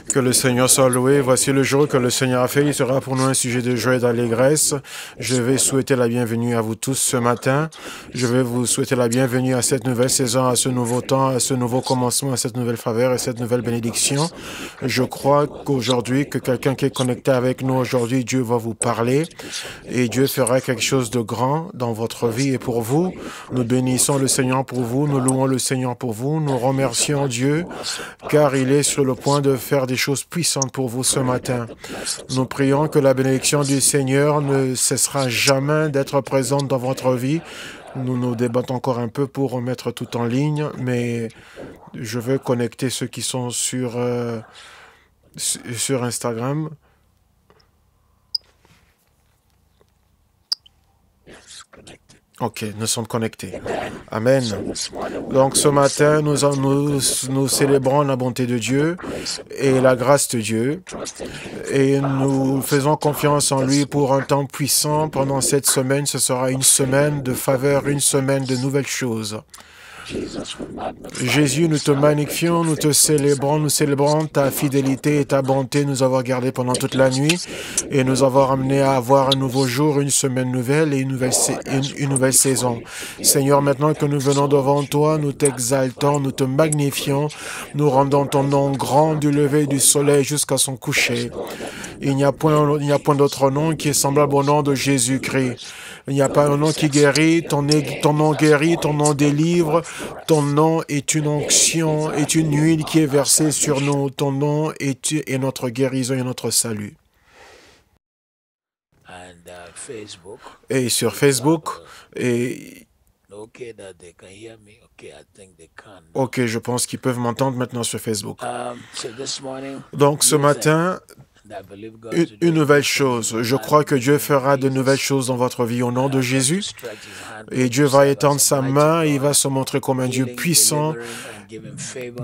Que le Seigneur soit loué. Voici le jour que le Seigneur a fait. Il sera pour nous un sujet de joie et d'allégresse. Je vais souhaiter la bienvenue à vous tous ce matin. Je vais vous souhaiter la bienvenue à cette nouvelle saison, à ce nouveau temps, à ce nouveau commencement, à cette nouvelle faveur et cette nouvelle bénédiction. Je crois qu'aujourd'hui, que quelqu'un qui est connecté avec nous aujourd'hui, Dieu va vous parler et Dieu fera quelque chose de grand dans votre vie et pour vous. Nous bénissons le Seigneur pour vous. Nous louons le Seigneur pour vous. Nous remercions Dieu car il est sur le point de faire des choses puissantes pour vous ce matin. Nous prions que la bénédiction du Seigneur ne cessera jamais d'être présente dans votre vie. Nous nous débattons encore un peu pour remettre tout en ligne, mais je veux connecter ceux qui sont sur Instagram. OK, nous sommes connectés. Amen. Donc ce matin, nous célébrons la bonté de Dieu et la grâce de Dieu. Et nous faisons confiance en lui pour un temps puissant. Pendant cette semaine, ce sera une semaine de faveur, une semaine de nouvelles choses. Jésus, nous te magnifions, nous te célébrons, nous célébrons ta fidélité et ta bonté, nous avoir gardés pendant toute la nuit et nous avoir amenés à avoir un nouveau jour, une semaine nouvelle et une nouvelle saison. Seigneur, maintenant que nous venons devant toi, nous t'exaltons, nous te magnifions, nous rendons ton nom grand du lever du soleil jusqu'à son coucher. Il n'y a point d'autre nom qui est semblable au nom de Jésus-Christ. Il n'y a pas un nom qui guérit, ton nom guérit, ton nom délivre, ton nom est une onction, est une huile qui est versée sur nous, ton nom est notre guérison et notre salut. Et sur Facebook, OK, je pense qu'ils peuvent m'entendre maintenant sur Facebook. Donc ce matin, une nouvelle chose. Je crois que Dieu fera de nouvelles choses dans votre vie au nom de Jésus. Et Dieu va étendre sa main et il va se montrer comme un Dieu puissant,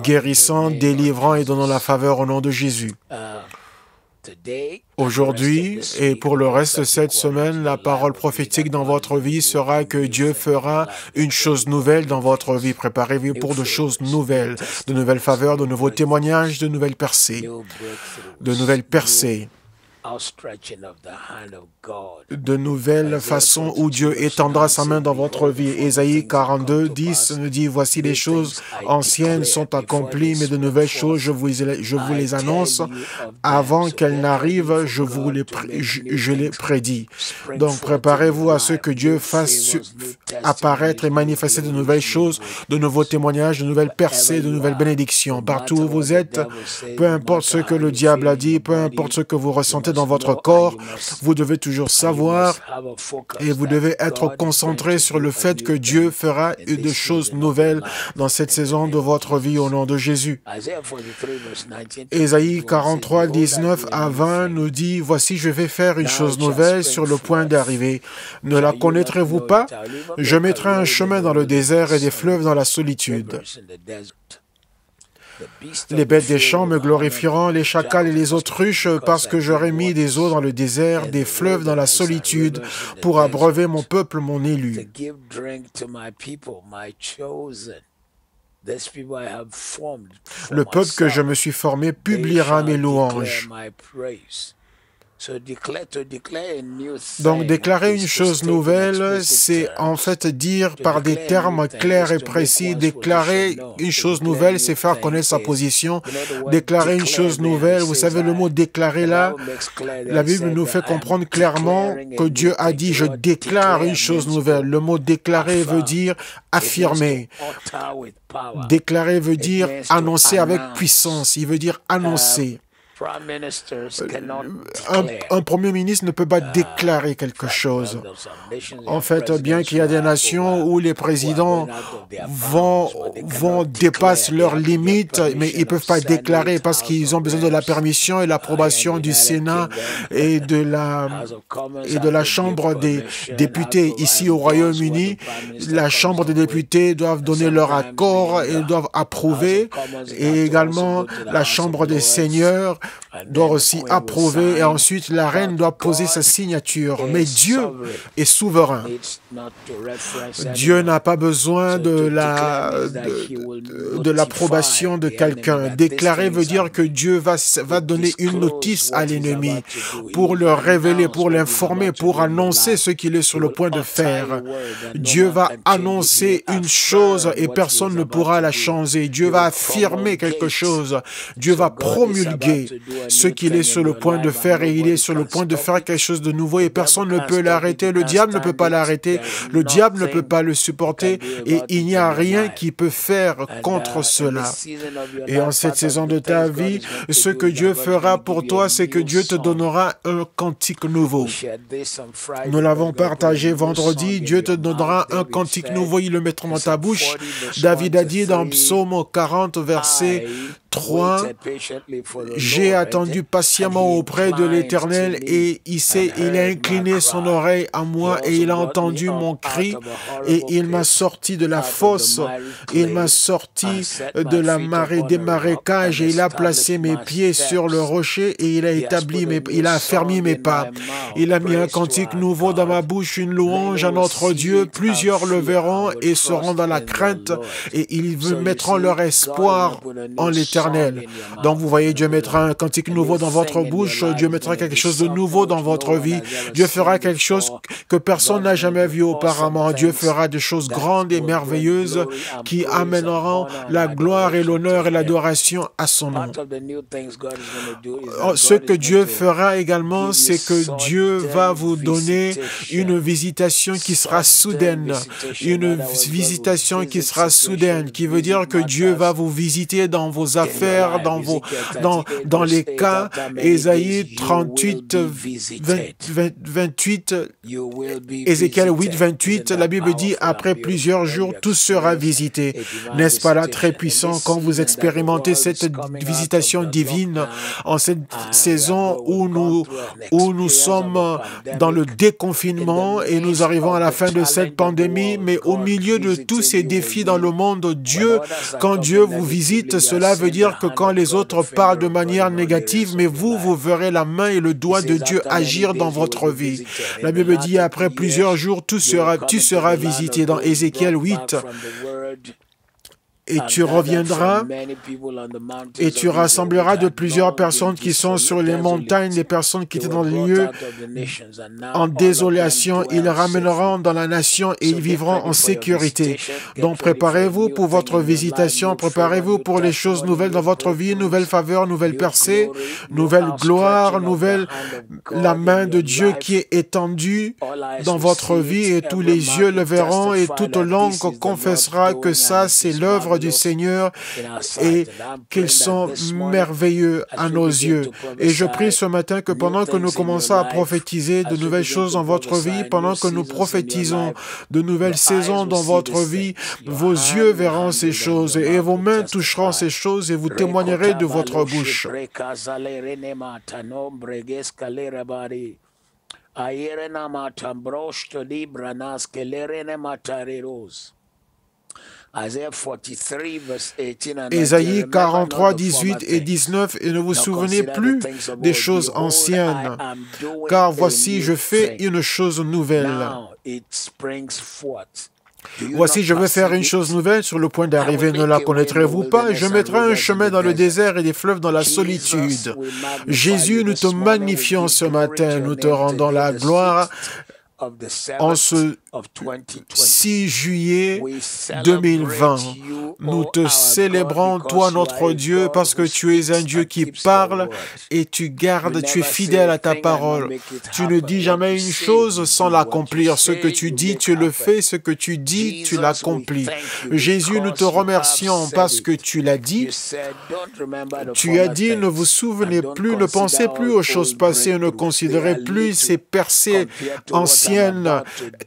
guérissant, délivrant et donnant la faveur au nom de Jésus. Aujourd'hui et pour le reste de cette semaine, la parole prophétique dans votre vie sera que Dieu fera une chose nouvelle dans votre vie. Préparez-vous pour de choses nouvelles, de nouvelles faveurs, de nouveaux témoignages, de nouvelles percées, de nouvelles façons où Dieu étendra sa main dans votre vie. Ésaïe 42, 10 nous dit, voici les choses anciennes sont accomplies, mais de nouvelles choses, je vous les annonce. Avant qu'elles n'arrivent, je les prédis. Donc, préparez-vous à ce que Dieu fasse apparaître et manifester de nouvelles choses, de nouveaux témoignages, de nouvelles percées, de nouvelles bénédictions. Partout où vous êtes, peu importe ce que le diable a dit, peu importe ce que vous ressentez dans votre corps, vous devez toujours savoir et vous devez être concentré sur le fait que Dieu fera de choses nouvelles dans cette saison de votre vie au nom de Jésus. Ésaïe 43, 19 à 20 nous dit, voici je vais faire une chose nouvelle sur le point d'arriver. Ne la connaîtrez-vous pas? Je mettrai un chemin dans le désert et des fleuves dans la solitude. Les bêtes des champs me glorifieront, les chacals et les autruches, parce que j'aurai mis des eaux dans le désert, des fleuves dans la solitude, pour abreuver mon peuple, mon élu. Le peuple que je me suis formé publiera mes louanges. Donc, déclarer une chose nouvelle, c'est en fait dire par des termes clairs et précis. Déclarer une chose nouvelle, c'est faire connaître sa position. Déclarer une chose nouvelle, vous savez, le mot déclarer là, la Bible nous fait comprendre clairement que Dieu a dit, je déclare une chose nouvelle. Le mot déclarer veut dire affirmer. Déclarer veut dire annoncer avec puissance. Il veut dire annoncer. Un premier ministre ne peut pas déclarer quelque chose. En fait, bien qu'il y a des nations où les présidents dépassent leurs limites, mais ils ne peuvent pas déclarer parce qu'ils ont besoin de la permission et l'approbation du Sénat et de la Chambre des députés. Ici au Royaume-Uni, la Chambre des députés doivent donner leur accord et doivent approuver. Et également, la Chambre des seigneurs doit aussi approuver et ensuite la reine doit poser sa signature. Mais Dieu est souverain. Dieu n'a pas besoin de l'approbation de quelqu'un. Déclarer veut dire que Dieu va donner une notice à l'ennemi pour le révéler, pour l'informer, pour annoncer ce qu'il est sur le point de faire. Dieu va annoncer une chose et personne ne pourra la changer. Dieu va affirmer quelque chose. Dieu va promulguer ce qu'il est sur le point de faire et il est sur le point de faire quelque chose de nouveau et personne ne peut l'arrêter. Le diable ne peut pas l'arrêter. Le diable ne peut pas le supporter et il n'y a rien qui peut faire contre cela. Et en cette saison de ta vie, ce que Dieu fera pour toi, c'est que Dieu te donnera un cantique nouveau. Nous l'avons partagé vendredi. Dieu te donnera un cantique nouveau. Il le mettra dans ta bouche. David a dit dans Psaume 40, verset 3, « J'ai attendu patiemment auprès de l'Éternel et il a incliné son oreille à moi et il a entendu mon cri et il m'a sorti de la fosse, il m'a sorti de la marée des marécages et il a placé mes pieds sur le rocher et il a affermi mes pas. Il a mis un cantique nouveau dans ma bouche, une louange à notre Dieu. Plusieurs le verront et seront dans la crainte et ils mettront leur espoir en l'Éternel. » Donc vous voyez, Dieu mettra un cantique nouveau dans votre bouche, Dieu mettra quelque chose de nouveau dans votre vie, Dieu fera quelque chose que personne n'a jamais vu auparavant, Dieu fera des choses grandes et merveilleuses qui amèneront la gloire et l'honneur et l'adoration à son nom. Ce que Dieu fera également, c'est que Dieu va vous donner une visitation qui sera soudaine, une visitation qui sera soudaine, qui veut dire que Dieu va vous visiter dans vos affaires, dans les cas, Ésaïe 38, 28, Ézéchiel 8, 28, la Bible dit, après plusieurs jours, tout sera visité. N'est-ce pas là très puissant quand vous expérimentez cette visitation divine en cette saison où nous sommes dans le déconfinement et nous arrivons à la fin de cette pandémie, mais au milieu de tous ces défis dans le monde, quand Dieu vous visite, cela veut dire que quand les autres parlent de manière négative, mais vous verrez la main et le doigt de Dieu agir dans votre vie. La Bible dit, après plusieurs jours, tu seras visité dans Ézéchiel 8. Et tu reviendras et tu rassembleras de plusieurs personnes qui sont sur les montagnes, des personnes qui étaient dans le lieu en désolation. Ils les ramèneront dans la nation et ils vivront en sécurité. Donc préparez-vous pour votre visitation, préparez-vous pour les choses nouvelles dans votre vie, nouvelle faveur, nouvelle percée, nouvelle gloire, la main de Dieu qui est étendue dans votre vie et tous les yeux le verront et toute langue confessera que ça c'est l'œuvre du Seigneur et qu'ils sont merveilleux à nos yeux. Et je prie ce matin que pendant que nous commençons à prophétiser de nouvelles choses dans votre vie, pendant que nous prophétisons de nouvelles saisons dans votre vie, vos yeux verront ces choses et vos mains toucheront ces choses et vous témoignerez de votre bouche. Ésaïe 43, 18 et 19, et ne vous souvenez plus des choses anciennes, car voici, je fais une chose nouvelle. Voici, je veux faire une chose nouvelle sur le point d'arriver, ne la connaîtrez-vous pas? Je mettrai un chemin dans le désert et des fleuves dans la solitude. Jésus, nous te magnifions ce matin, nous te rendons la gloire. En ce 6 juillet 2020, nous te célébrons, toi notre Dieu, parce que tu es un Dieu qui parle et tu es fidèle à ta parole. Tu ne dis jamais une chose sans l'accomplir. Ce que tu dis, tu le fais. Ce que tu dis, tu l'accomplis. Jésus, nous te remercions parce que tu l'as dit. Tu as dit, ne vous souvenez plus, ne pensez plus aux choses passées, ne considérez plus ces percées anciennes,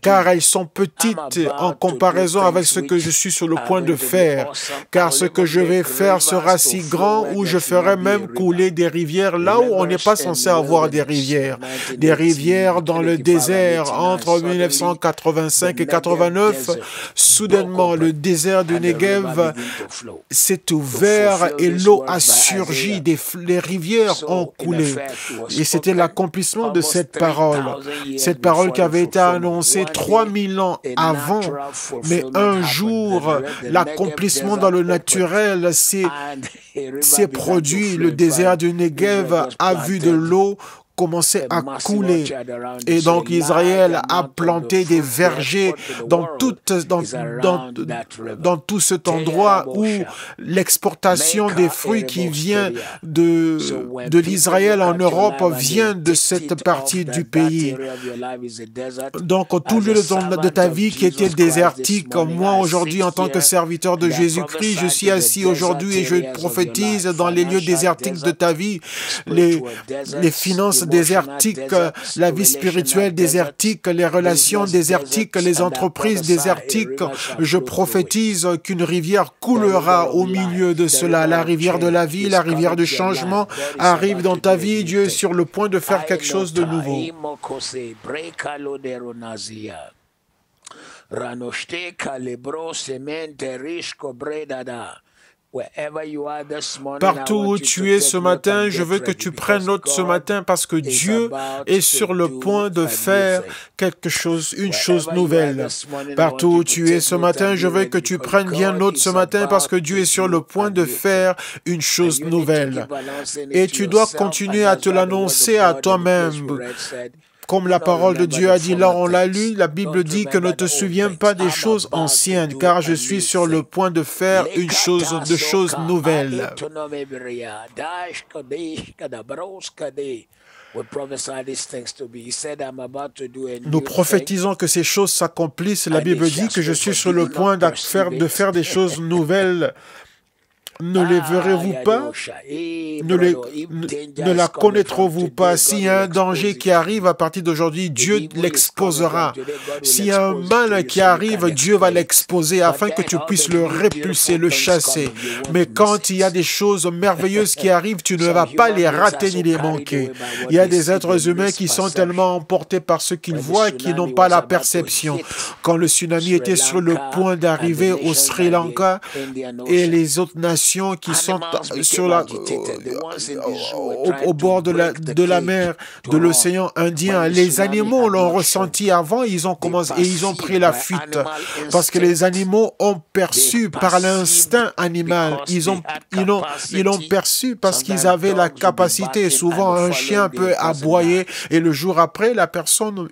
car elles taille sont petites en comparaison avec ce que je suis sur le point de faire. Car ce que je vais faire sera si grand où je ferai même couler des rivières là où on n'est pas censé avoir des rivières. Des rivières dans le désert entre 1985 et 89. Soudainement, le désert du Negev s'est ouvert et l'eau a surgi. Les rivières ont coulé. Et c'était l'accomplissement de cette parole. Cette parole qui avait été annoncée 3000 ans avant. Mais un jour, l'accomplissement dans le naturel s'est produit. Le désert du Negev a vu de l'eau commençait à couler. Et donc Israël a planté des vergers dans tout cet endroit où l'exportation des fruits qui vient de l'Israël en Europe vient de cette partie du pays. Donc tout lieu de ta vie qui était désertique, moi aujourd'hui en tant que serviteur de Jésus-Christ, je suis assis aujourd'hui et je prophétise dans les lieux désertiques de ta vie, les finances désertiques, la vie spirituelle désertique, les relations désertiques, les entreprises désertiques. Je prophétise qu'une rivière coulera au milieu de cela. La rivière de la vie, la rivière du changement arrive dans ta vie. Dieu est sur le point de faire quelque chose de nouveau. Partout où tu es ce matin, je veux que tu prennes note ce matin parce que Dieu est sur le point de faire quelque chose, une chose nouvelle. Partout où tu es ce matin, je veux que tu prennes bien note ce matin parce que Dieu est sur le point de faire une chose nouvelle. Et tu dois continuer à te l'annoncer à toi-même. Comme la parole de Dieu a dit, là on l'a lu, la Bible dit que ne te souviens pas des choses anciennes, car je suis sur le point de faire une chose nouvelle. Nous prophétisons que ces choses s'accomplissent. La Bible dit que je suis sur le point de faire des choses nouvelles. Ne les verrez-vous pas? Ne la connaîtrez-vous pas? S'il y a un danger qui arrive à partir d'aujourd'hui, Dieu l'exposera. S'il y a un mal qui arrive, Dieu va l'exposer afin que tu puisses le répulser, le chasser. Mais quand il y a des choses merveilleuses qui arrivent, tu ne vas pas les rater ni les manquer. Il y a des êtres humains qui sont tellement emportés par ce qu'ils voient qu'ils n'ont pas la perception. Quand le tsunami était sur le point d'arriver au Sri Lanka et les autres nations qui sont au bord de la mer, de l'océan Indien, les animaux l'ont ressenti avant et ils ont pris la fuite parce que les animaux ont perçu par l'instinct animal. Ils l'ont perçu parce qu'ils avaient la capacité. Souvent, un chien peut aboyer et le jour après,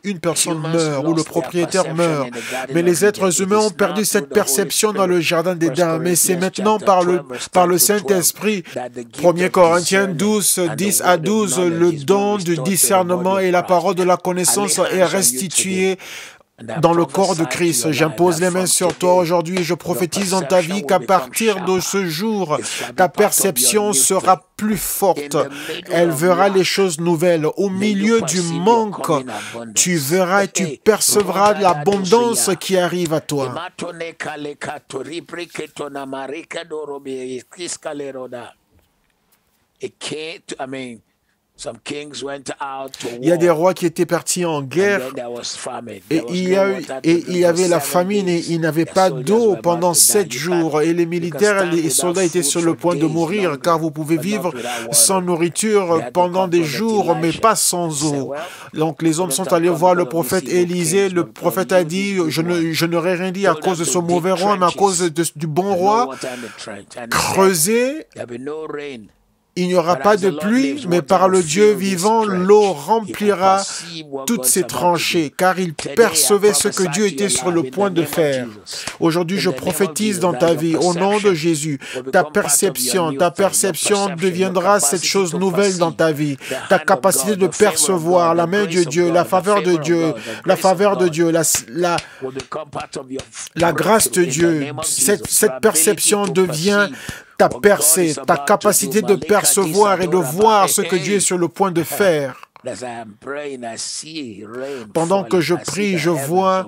une personne meurt ou le propriétaire meurt. Mais les êtres humains ont perdu cette perception dans le jardin d'Éden. Mais c'est maintenant par le Saint-Esprit, 1 Corinthiens 12, 10 à 12, le don du discernement et la parole de la connaissance est restitué dans le corps de Christ. J'impose les mains sur toi aujourd'hui et je prophétise dans ta vie qu'à partir de ce jour, ta perception sera plus forte. Elle verra les choses nouvelles. Au milieu du manque, tu verras et tu percevras l'abondance qui arrive à toi. Il y a des rois qui étaient partis en guerre et il y avait la famine et ils n'avaient pas d'eau pendant 7 jours et les militaires et les soldats étaient sur le point de mourir car vous pouvez vivre sans nourriture pendant des jours mais pas sans eau. Donc les hommes sont allés voir le prophète Élisée. Le prophète a dit, je n'aurais rien dit à cause de ce mauvais roi mais à cause du bon roi. Creusez. Il n'y aura pas de pluie, mais par le Dieu vivant, l'eau remplira toutes ces tranchées, car il percevait ce que Dieu était sur le point de faire. Aujourd'hui, je prophétise dans ta vie, au nom de Jésus, ta perception deviendra cette chose nouvelle dans ta vie. Ta capacité de percevoir la main de Dieu, la faveur de Dieu, la grâce de Dieu, cette perception devient ta percée, ta capacité de percevoir et de voir ce que Dieu est sur le point de faire. Pendant que je prie, je vois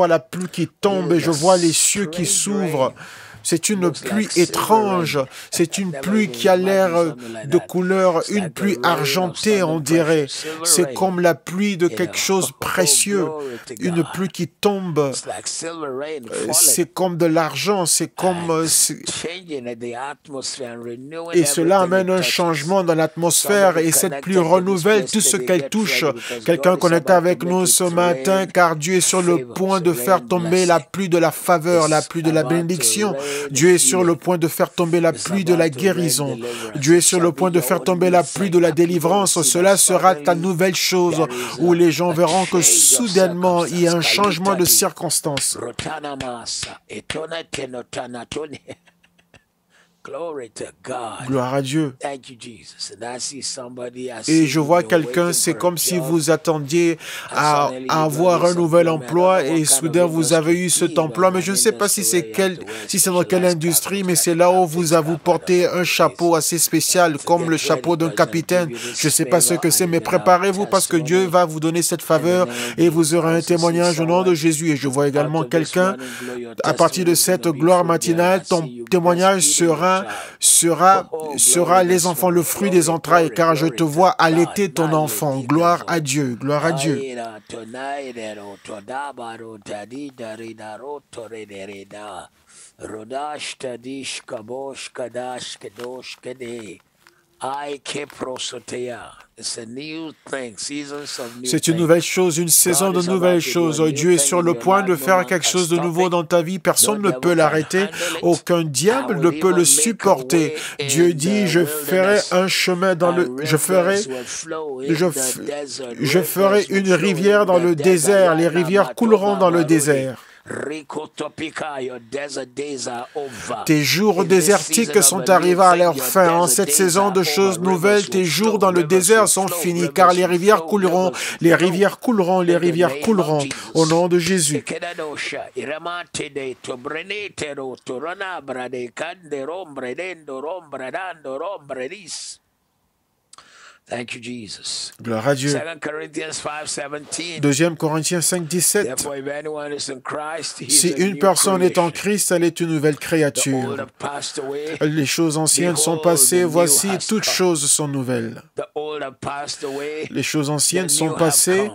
la pluie qui tombe et je vois les cieux qui s'ouvrent. C'est une pluie étrange, c'est une pluie qui a l'air de couleur, une pluie argentée, on dirait. C'est comme la pluie de quelque chose de précieux, une pluie qui tombe. C'est comme de l'argent, c'est comme... Et cela amène un changement dans l'atmosphère et cette pluie renouvelle tout ce qu'elle touche. Quelqu'un connecté avec nous ce matin, car Dieu est sur le point de faire tomber la pluie de la faveur, la pluie de la bénédiction. Dieu est sur le point de faire tomber la pluie de la guérison. Dieu est sur le point de faire tomber la pluie de la délivrance. Cela sera ta nouvelle chose où les gens verront que soudainement, il y a un changement de circonstances. Gloire à Dieu. Et je vois quelqu'un, c'est comme si vous attendiez à avoir un nouvel emploi et soudain vous avez eu cet emploi, mais je ne sais pas si c'est dans quelle industrie, mais c'est là où vous portez un chapeau assez spécial, comme le chapeau d'un capitaine. Je ne sais pas ce que c'est, mais préparez-vous parce que Dieu va vous donner cette faveur et vous aurez un témoignage au nom de Jésus. Et je vois également quelqu'un, à partir de cette gloire matinale, ton témoignage sera les enfants, le fruit des entrailles, car je te vois allaiter ton enfant. Gloire à Dieu, gloire à Dieu. C'est une nouvelle chose, une saison de nouvelles choses. Dieu est sur le point de faire quelque chose de nouveau dans ta vie. Personne ne peut l'arrêter. Aucun diable ne peut le supporter. Dieu dit, je ferai un chemin dans le... Je ferai une rivière dans le désert. Les rivières couleront dans le désert. Tes jours désertiques sont arrivés à leur fin. En cette saison de choses nouvelles, tes jours dans le désert sont finis, car les rivières couleront, les rivières couleront, les rivières couleront. Au nom de Jésus. Thank you, Jesus. Gloire à Dieu. 2 Corinthians 5:17. 2 Corinthiens 5:17. Si une personne est en Christ, elle est une nouvelle créature. Les choses anciennes sont passées, voici, toutes choses sont nouvelles. Les choses anciennes sont passées,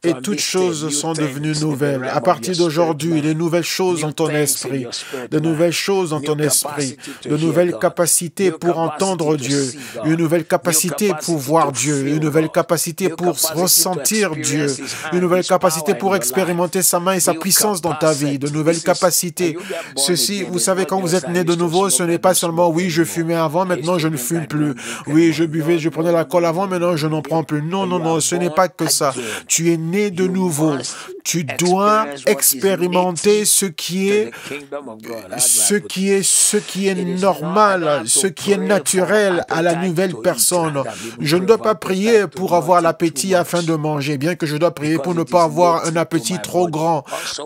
et toutes choses sont devenues nouvelles. À partir d'aujourd'hui, les nouvelles choses dans ton esprit, de nouvelles choses dans ton esprit, de nouvelles capacités pour entendre Dieu, une nouvelle capacité pour voir Dieu, une nouvelle capacité pour ressentir Dieu, une nouvelle capacité pour expérimenter sa main et sa puissance dans ta vie, de nouvelles capacités. Ceci, vous savez, quand vous êtes né de nouveau, ce n'est pas seulement, oui, je fumais avant, maintenant je ne fume plus. Oui, je buvais, je prenais l'alcool avant, maintenant je n'en prends plus. Non, non, non, ce n'est pas que ça. Tu es né de nouveau. Tu dois expérimenter ce qui est normal, ce qui est naturel à la nouvelle personne. Je ne dois pas prier pour avoir l'appétit afin de manger, bien que je dois prier pour ne pas avoir un appétit trop grand,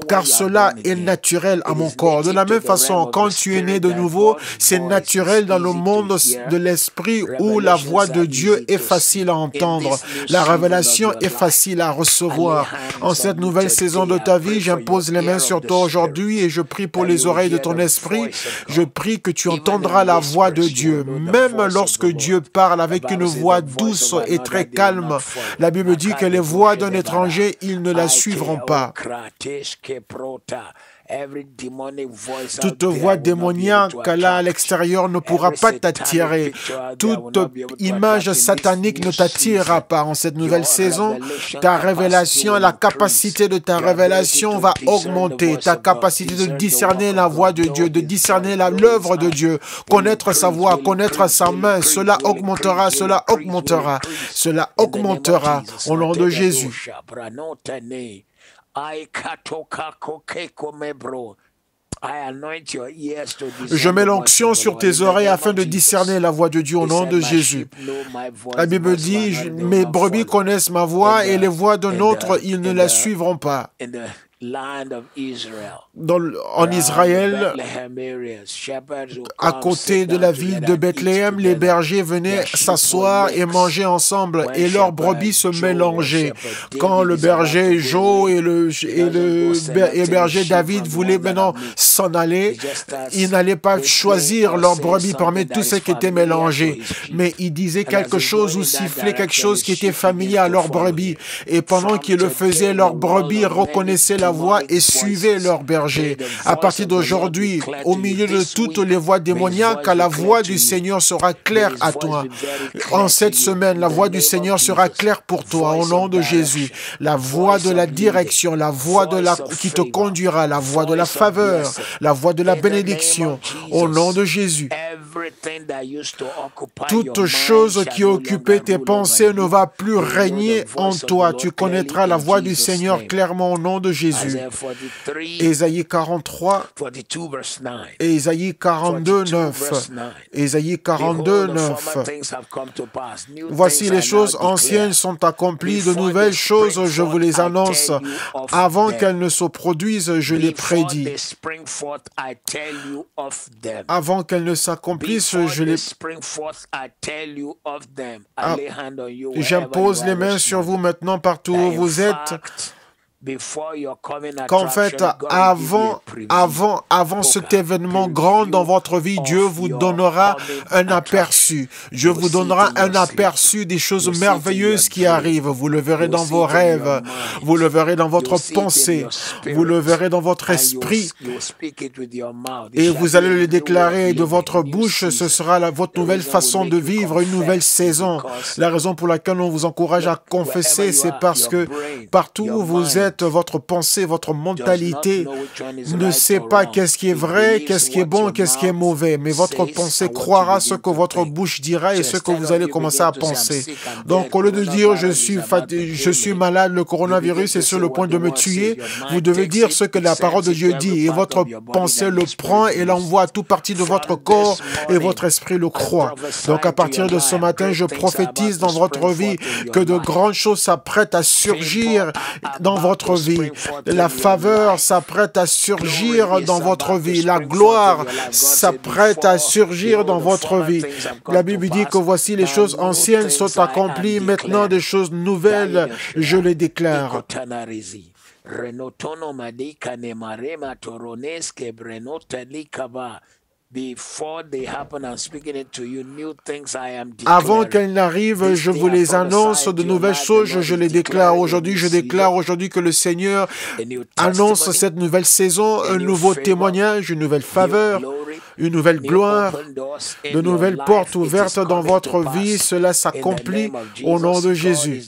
car cela est naturel à mon corps. De la même façon, quand tu es né de nouveau, c'est naturel dans le monde de l'esprit où la voix de Dieu est facile à entendre, la révélation est facile à recevoir. En cette nouvelle saison de ta vie, j'impose les mains sur toi aujourd'hui et je prie pour les oreilles de ton esprit. Je prie que tu entendras la voix de Dieu. Même lorsque Dieu parle avec une voix douce et très calme, la Bible dit que les voix d'un étranger, ils ne la suivront pas. Toute voix démoniaque là à l'extérieur ne pourra pas t'attirer. Toute image satanique ne t'attirera pas. En cette nouvelle saison, ta révélation, la capacité de ta révélation va augmenter. Ta capacité de discerner la voix de Dieu, de discerner l'œuvre de Dieu, connaître sa voix, connaître sa main, cela augmentera, cela augmentera, cela augmentera au nom de Jésus. Je mets l'onction sur tes oreilles afin de discerner la voix de Dieu au nom de Jésus. La Bible dit, mes brebis connaissent ma voix et les voix d'un autre, ils ne la suivront pas. en Israël, à côté de la ville de Bethléem, les bergers venaient s'asseoir et manger ensemble, et leurs brebis se mélangeaient. Quand le berger Joe et le berger David voulaient maintenant s'en aller, ils n'allaient pas choisir leurs brebis parmi tout ce qui était mélangé, mais ils disaient quelque chose ou sifflaient quelque chose qui était familier à leurs brebis. Et pendant qu'ils le faisaient, leurs brebis reconnaissaient la voix et suivaient leur berger. À partir d'aujourd'hui, au milieu de toutes les voix démoniaques, la voix du Seigneur sera claire à toi. En cette semaine, la voix du Seigneur sera claire pour toi, au nom de Jésus. La voix de la direction, la voix qui te conduira, la voix de la faveur, la voix de la bénédiction, au nom de Jésus. Toute chose qui occupait tes pensées ne va plus régner en toi. Tu connaîtras la voix du Seigneur clairement au nom de Jésus. Ésaïe 43 et Ésaïe 42, 9. Ésaïe 42, 9. Voici les choses anciennes sont accomplies, de nouvelles choses, je vous les annonce. Avant qu'elles ne se produisent, je les prédis. Avant qu'elles ne s'accomplissent, je les... J'impose les mains sur vous maintenant partout où vous êtes. Qu'en fait, avant cet événement grand dans votre vie, Dieu vous donnera un aperçu. Dieu vous donnera un aperçu des choses merveilleuses qui arrivent. Vous le verrez dans vos rêves, vous le verrez dans votre pensée, vous le verrez dans votre esprit, et vous allez le déclarer de votre bouche. Ce sera votre nouvelle façon de vivre, une nouvelle saison. La raison pour laquelle on vous encourage à confesser, c'est parce que partout où vous êtes, votre pensée, votre mentalité ne sait pas qu'est-ce qui est vrai, qu'est-ce qui est bon, qu'est-ce qui est mauvais. Mais votre pensée croira ce que votre bouche dira et ce que vous allez commencer à penser. Donc, au lieu de dire je suis malade, le coronavirus est sur le point de me tuer, vous devez dire ce que la parole de Dieu dit. Et votre pensée le prend et l'envoie à tout partie de votre corps et votre esprit le croit. Donc, à partir de ce matin, je prophétise dans votre vie que de grandes choses s'apprêtent à surgir dans votre vie. La faveur s'apprête à surgir dans votre vie. La gloire s'apprête à surgir dans votre vie. La Bible dit que voici les choses anciennes sont accomplies, maintenant des choses nouvelles, je les déclare. Avant qu'elles n'arrivent, je vous les annonce, de nouvelles choses, je les déclare aujourd'hui. Je déclare aujourd'hui que le Seigneur annonce cette nouvelle saison, un nouveau témoignage, une nouvelle faveur, une nouvelle gloire, de nouvelles portes ouvertes dans votre vie. Cela s'accomplit au nom de Jésus.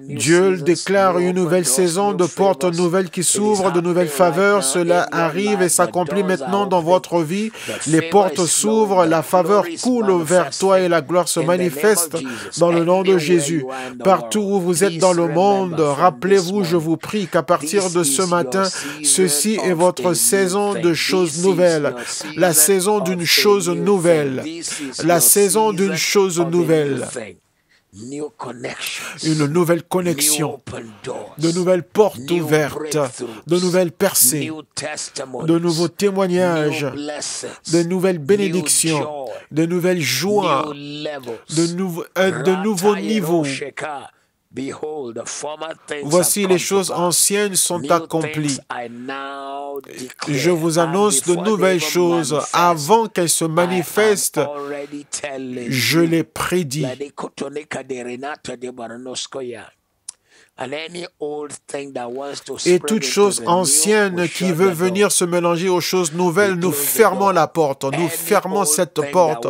Dieu déclare une nouvelle saison, de portes nouvelles qui s'ouvrent, de nouvelles faveurs. Cela arrive et s'accomplit maintenant dans votre vie. Les portes s'ouvrent, la faveur coule vers toi et la gloire se manifeste dans le nom de Jésus. Partout où vous êtes dans le monde, rappelez-vous, je vous prie, qu'à partir de ce matin, ceci est votre saison de choses nouvelles. La saison d'une chose nouvelle. La saison d'une chose nouvelle. Une nouvelle connexion, de nouvelles portes ouvertes, de nouvelles percées, de nouveaux témoignages, de nouvelles bénédictions, de nouvelles joies, de nouveaux niveaux. Voici les choses anciennes sont accomplies. Je vous annonce de nouvelles choses. Avant qu'elles se manifestent, je les prédis. Et toute chose ancienne qui veut venir se mélanger aux choses nouvelles, nous fermons la porte, nous fermons cette porte.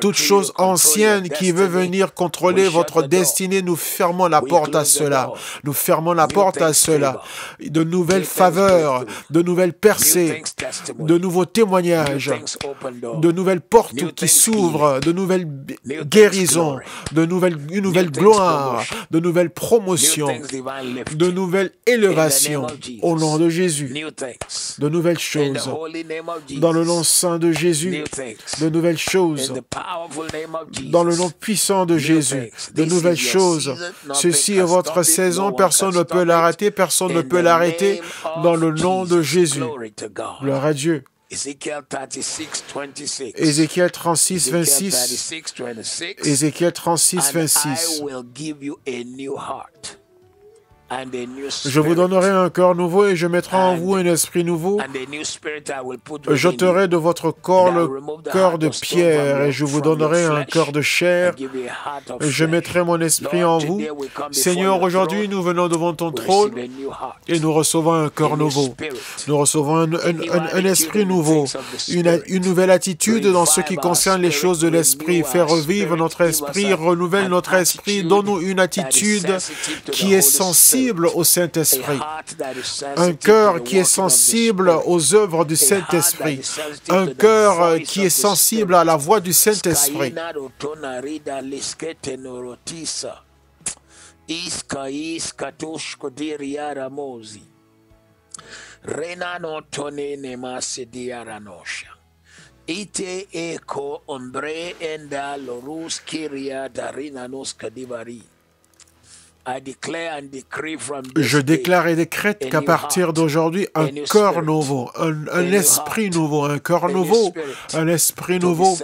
Toute chose ancienne qui veut venir contrôler votre destinée, nous fermons la porte à cela. Nous fermons la porte à cela. De nouvelles faveurs, de nouvelles percées, de nouveaux témoignages, de nouvelles portes qui s'ouvrent, de nouvelles guérisons, une nouvelle gloire, de nouvelles promotions, divine lifting. de nouvelles élévations au nom de Jésus, New things. de nouvelles In the choses. holy name of Jesus. Dans le nom saint de Jésus, New things. de nouvelles choses. In the powerful name of Jesus. Dans le nom puissant de Jésus, de nouvelles choses. Ceci est votre saison, personne ne peut l'arrêter, personne ne peut l'arrêter. Dans le nom de Jésus. Glory to God. Gloire à Dieu. Ezekiel 36, 26. Ézéchiel 36, 26. 36, 26. Ézéchiel 36, And 26. I will give you a new heart and a new spirit. Je vous donnerai un cœur nouveau et je mettrai en vous un esprit nouveau. And a new spirit I will put within you. J'ôterai de votre corps le cœur de pierre et je vous donnerai un cœur de chair. And give you a heart of Et je flesh. mettrai mon esprit en vous. Seigneur, aujourd'hui, nous venons devant ton We trône receive a new heart. et nous recevons un cœur nouveau. Nous recevons un esprit nouveau, une nouvelle attitude dans ce qui concerne les choses de l'esprit. Faire revivre notre esprit, renouvelle notre esprit, donne-nous une attitude qui est sensible au Saint-Esprit. Un cœur qui est sensible aux œuvres du Saint-Esprit. Un cœur qui est sensible à la voix du Saint-Esprit. Ite eko ombre enda lorus kiria darina nos kadivari. I declare and decree from this Je day déclare et décrète qu'à partir d'aujourd'hui, un cœur nouveau, un esprit nouveau, un cœur nouveau, un esprit nouveau,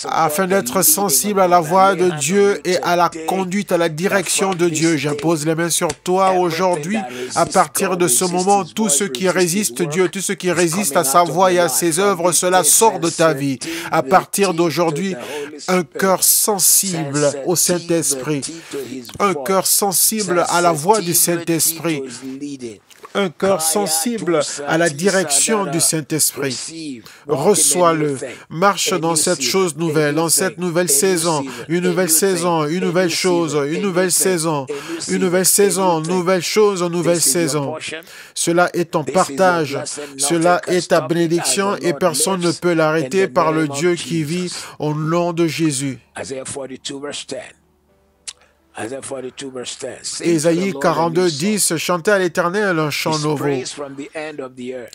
afin d'être sensible à la voix de Dieu et à la conduite, à la direction de Dieu. J'impose les mains sur toi aujourd'hui. À partir de ce moment, tout ce qui résiste Dieu, tout ce qui résiste à sa voix et à ses œuvres, cela sort de ta vie. À partir d'aujourd'hui, un cœur sensible au Saint-Esprit, un cœur sensible à la voix du Saint-Esprit, un cœur sensible à la direction du Saint-Esprit. Reçois-le. Marche dans cette chose nouvelle, dans cette nouvelle saison. Une nouvelle saison, une nouvelle chose, une nouvelle saison, une nouvelle saison, nouvelle chose, nouvelle saison. Cela est ton partage. Cela est ta bénédiction et personne ne peut l'arrêter par le Dieu qui vit au nom de Jésus. Ésaïe 42, 10, chantez à l'Éternel un chant nouveau.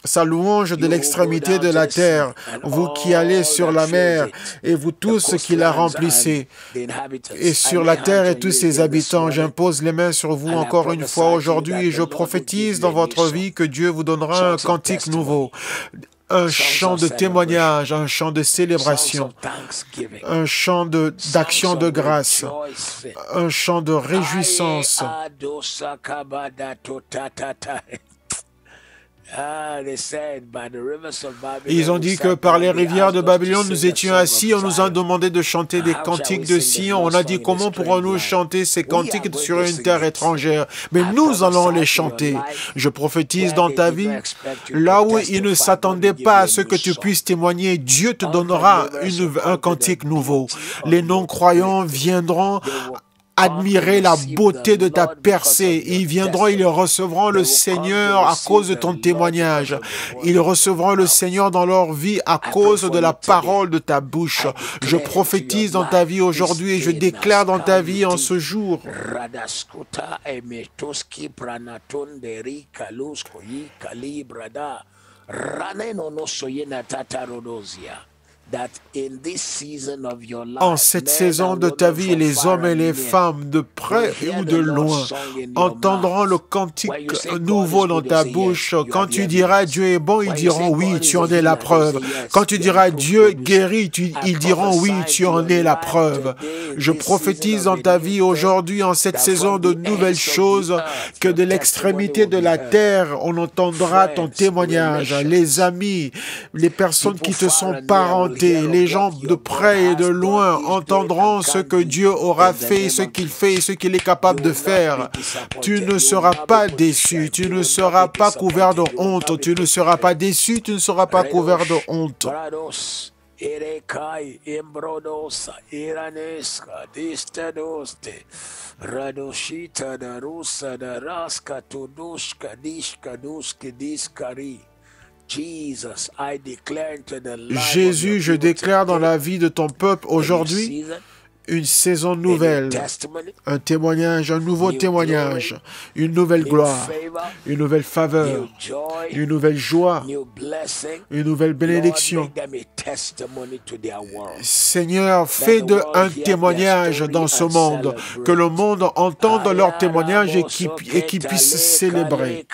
Sa louange de l'extrémité de la terre, vous qui allez sur la mer, et vous tous qui la remplissez, et sur la terre et tous ses habitants. J'impose les mains sur vous encore une fois aujourd'hui, et je prophétise dans votre vie que Dieu vous donnera un cantique nouveau. Un chant de témoignage, un chant de célébration, un chant d'action de grâce, un chant de réjouissance. Ils ont dit que par les rivières de Babylone, nous étions assis, on nous a demandé de chanter des cantiques de Sion. On a dit, comment pourrons-nous chanter ces cantiques sur une terre étrangère? Mais nous allons les chanter. Je prophétise dans ta vie, là où ils ne s'attendaient pas à ce que tu puisses témoigner, Dieu te donnera un cantique nouveau. Les non-croyants viendront admirer la beauté de ta percée. Ils viendront, ils recevront le Seigneur à cause de ton témoignage. Ils recevront le Seigneur dans leur vie à cause de la parole de ta bouche. Je prophétise dans ta vie aujourd'hui et je déclare dans ta vie en ce jour. En cette saison de ta vie, les hommes et les femmes, de près ou de loin, entendront le cantique nouveau dans ta bouche. Quand tu diras Dieu est bon, ils diront oui, tu en es la preuve. Quand tu diras Dieu guérit, ils diront oui, tu en es la preuve. Je prophétise dans ta vie aujourd'hui, en cette saison de nouvelles choses, que de l'extrémité de la terre, on entendra ton témoignage. Les amis, les personnes qui te sont parentées, les gens de près et de loin entendront ce que Dieu aura fait, ce qu'il fait et ce qu'il est capable de faire. Tu ne seras pas déçu, tu ne seras pas couvert de honte, tu ne seras pas déçu, tu ne seras pas couvert de honte. Jésus, je déclare dans la vie de ton peuple aujourd'hui une saison nouvelle, un témoignage, un nouveau témoignage, une nouvelle gloire, une nouvelle faveur, une nouvelle joie, une nouvelle bénédiction. Seigneur, fais d'eux un témoignage dans ce monde, que le monde entende leur témoignage et qu'ils puissent célébrer.